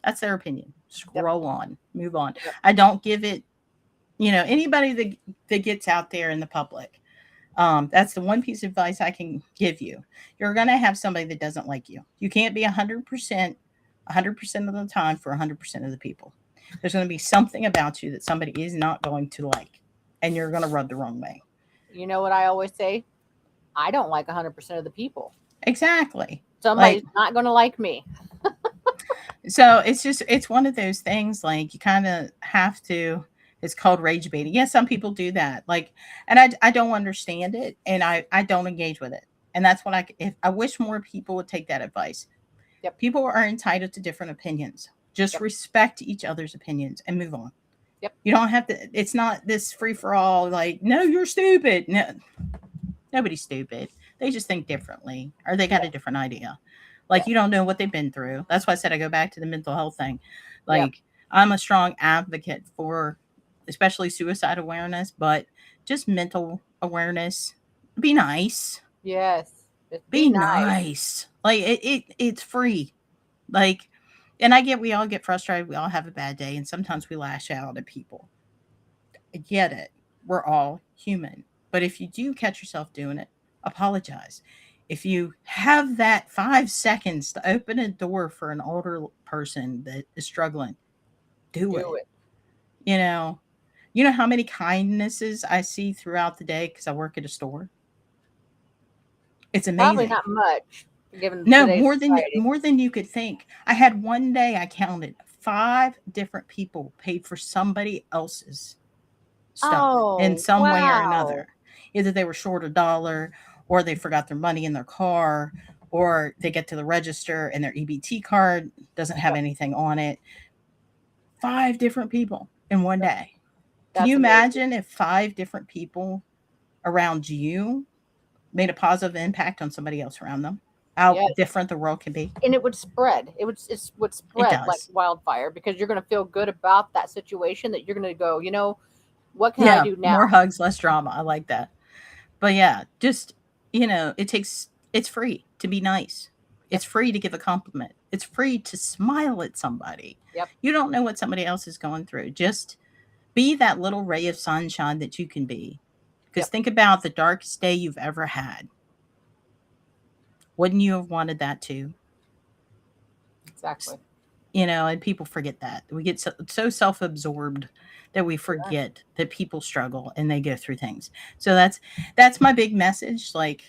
that's their opinion. Yep. Scroll on, move on. Yep. I don't give it, anybody that gets out there in the public. That's the one piece of advice I can give you. You're going to have somebody that doesn't like you. You can't be 100% of the time for 100% of the people. There's going to be something about you that somebody is not going to like, and you're going to rub the wrong way. You know what I always say? I don't like 100% of the people. Exactly. Like, Somebody's not going to like me. so it's one of those things, like, you kind of have to. It's called rage baiting. Yes, some people do that. Like, and I don't understand it, and I don't engage with it. And that's what if I wish more people would take that advice. Yep. People are entitled to different opinions. Just Yep. respect each other's opinions and move on. Yep. You don't have to. It's not this free for all. Like, no, you're stupid. No, nobody's stupid. They just think differently, or they got Yeah. a different idea. Like, Yeah. you don't know what they've been through. That's why I said I go back to the mental health thing. Yeah. Like, I'm a strong advocate for especially suicide awareness, but just mental awareness. Be nice. Yes. Just be Be nice. nice. Like, it's free. Like, and I get we all get frustrated. We all have a bad day, and sometimes we lash out at people. I get it. We're all human. But if you do catch yourself doing it, apologize. If you have that 5 seconds to open a door for an older person that is struggling, do Do it. it. You know, you know how many kindnesses I see throughout the day because I work at a store? It's Probably amazing. not much given No, today's society. more than you could think. I had one day I counted 5 different people paid for somebody else's stuff in Oh, some way or wow. another. Either they were short a dollar or they forgot their money in their car or they get to the register and their EBT card doesn't have anything on it. 5 different people in one day. Can That's you amazing. imagine if 5 different people around you made a positive impact on somebody else around them? How Yes. different the world can be. And it would spread. It would spread like does. wildfire, because you're going to feel good about that situation, that you're going to go, what can I Yeah, do now? more hugs, less drama. I like that. But yeah, just, it's free to be nice. It's free to give a compliment. It's free to smile at somebody. Yep. You don't know what somebody else is going through. Just be that little ray of sunshine that you can be. Because think about the darkest day you've ever had. Wouldn't you have wanted that too? Exactly. And people forget that. We get so self-absorbed that we forget that people struggle and they go through things. So that's my big message. Like,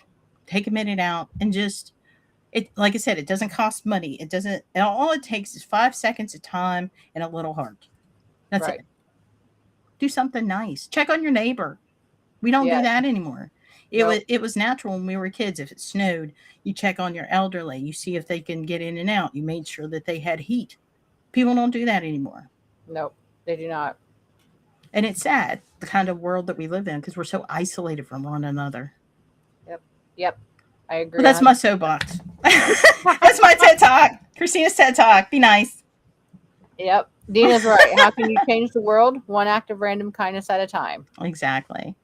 take a minute out and just, like I said, it doesn't cost money. It doesn't, all it takes is 5 seconds of time and a little heart. That's Right. it. Do something nice. Check on your neighbor. We don't do Yes. that anymore. Nope. It was natural when we were kids. If it snowed, you check on your elderly. You see if they can get in and out. You made sure that they had heat. People don't do that anymore. Nope, they do not. And it's sad, the kind of world that we live in, because we're so isolated from one another. Yep. I agree. But that's my soapbox. That's my TED Talk. Christina's TED Talk. Be nice. Yep. Dina's right. How can you change the world? One act of random kindness at a time. Exactly.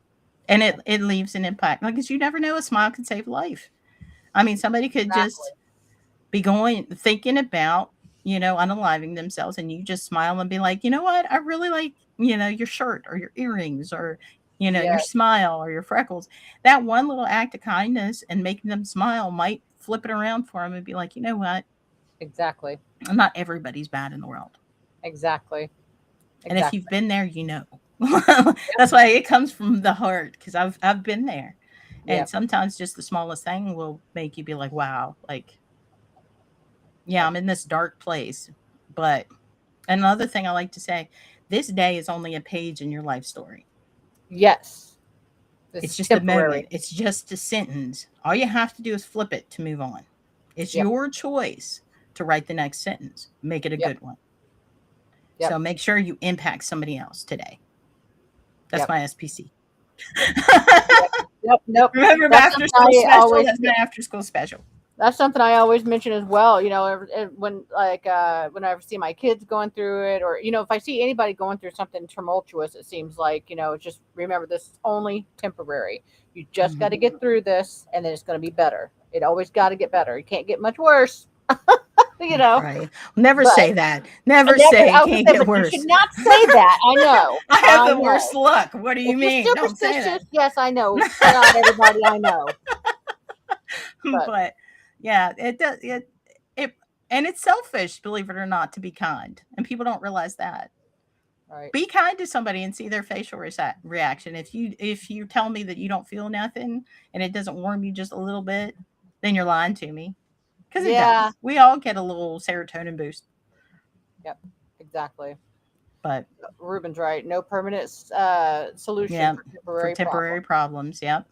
And it leaves an impact. Because you never know, a smile can save life. I mean, somebody could just be thinking about, unaliving themselves, and you just smile and be like, you know what? I really like, your shirt or your earrings or, your smile or your freckles. That one little act of kindness and making them smile might flip it around for them and be like, you know what? Exactly. Not everybody's bad in the world. Exactly. And if you've been there, That's why it comes from the heart, because I've been there. And sometimes just the smallest thing will make you be like, wow, like, yeah, I'm in this dark place. But another thing I like to say, this day is only a page in your life story. Yes. It's just a moment. It's just a sentence. All you have to do is flip it to move on. It's your choice to write the next sentence. Make it a good one. So make sure you impact somebody else today. That's my SPC. Nope. Remember, after school special. That's my after school special. That's something I always mention as well. When I see my kids going through it, or if I see anybody going through something tumultuous, it seems like just remember, this is only temporary. You just got to get through this, and then it's going to be better. It always got to get better. You can't get much worse. Right. Never say that. Never say it can't get worse. You should not say that. I know. I have the worst luck. What do you mean? Don't say that. Yes, I know. Not everybody I know. But yeah, it does. And it's selfish, believe it or not, to be kind, and people don't realize that. Right. Be kind to somebody and see their facial reaction. If you tell me that you don't feel nothing and it doesn't warm you just a little bit, then you're lying to me. Because it does. We all get a little serotonin boost. Yep, exactly. But Ruben's right. No permanent solution for temporary problems. Yep,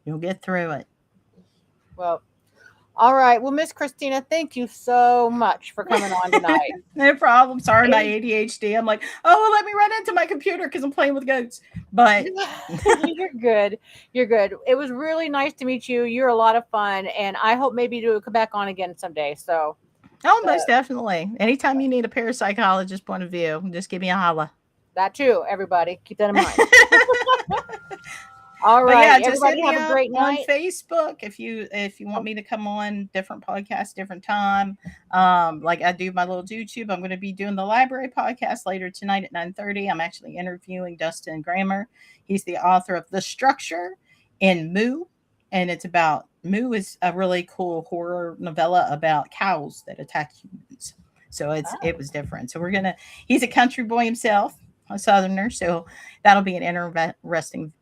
you'll get through it. Well, all right. Well, Miss Christina, thank you so much for coming on tonight. No problem. Sorry, my ADHD. I'm like, let me run into my computer because I'm playing with goats. But you're good. You're good. It was really nice to meet you. You're a lot of fun, and I hope maybe to come back on again someday. So, most definitely. Anytime you need a parapsychologist point of view, just give me a holla. That too, everybody. Keep that in mind. All right, everybody have a great night. On Facebook, if you want me to come on different podcasts, different time, like I do my little YouTube. I'm going to be doing the library podcast later tonight at 9:30. I'm actually interviewing Dustin Grammer. He's the author of The Structure and Moo, and it's about Moo is a really cool horror novella about cows that attack humans. So it was different. So he's a country boy himself, a Southerner, so that'll be an interesting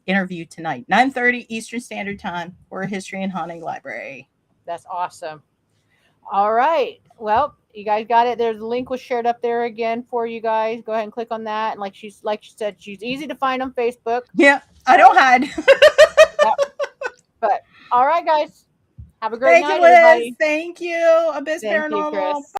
interview tonight, 9:30 Eastern Standard Time, for a History and Haunting Library. That's awesome. All right. Well, you guys got it. There's a link was shared up there again for you guys. Go ahead and click on that. And like she said, she's easy to find on Facebook. Yeah, I don't hide. But all right, guys. Have a great Thank night, you, Liz. everybody. Thank you, Abyss Thank you, Paranormal. Chris.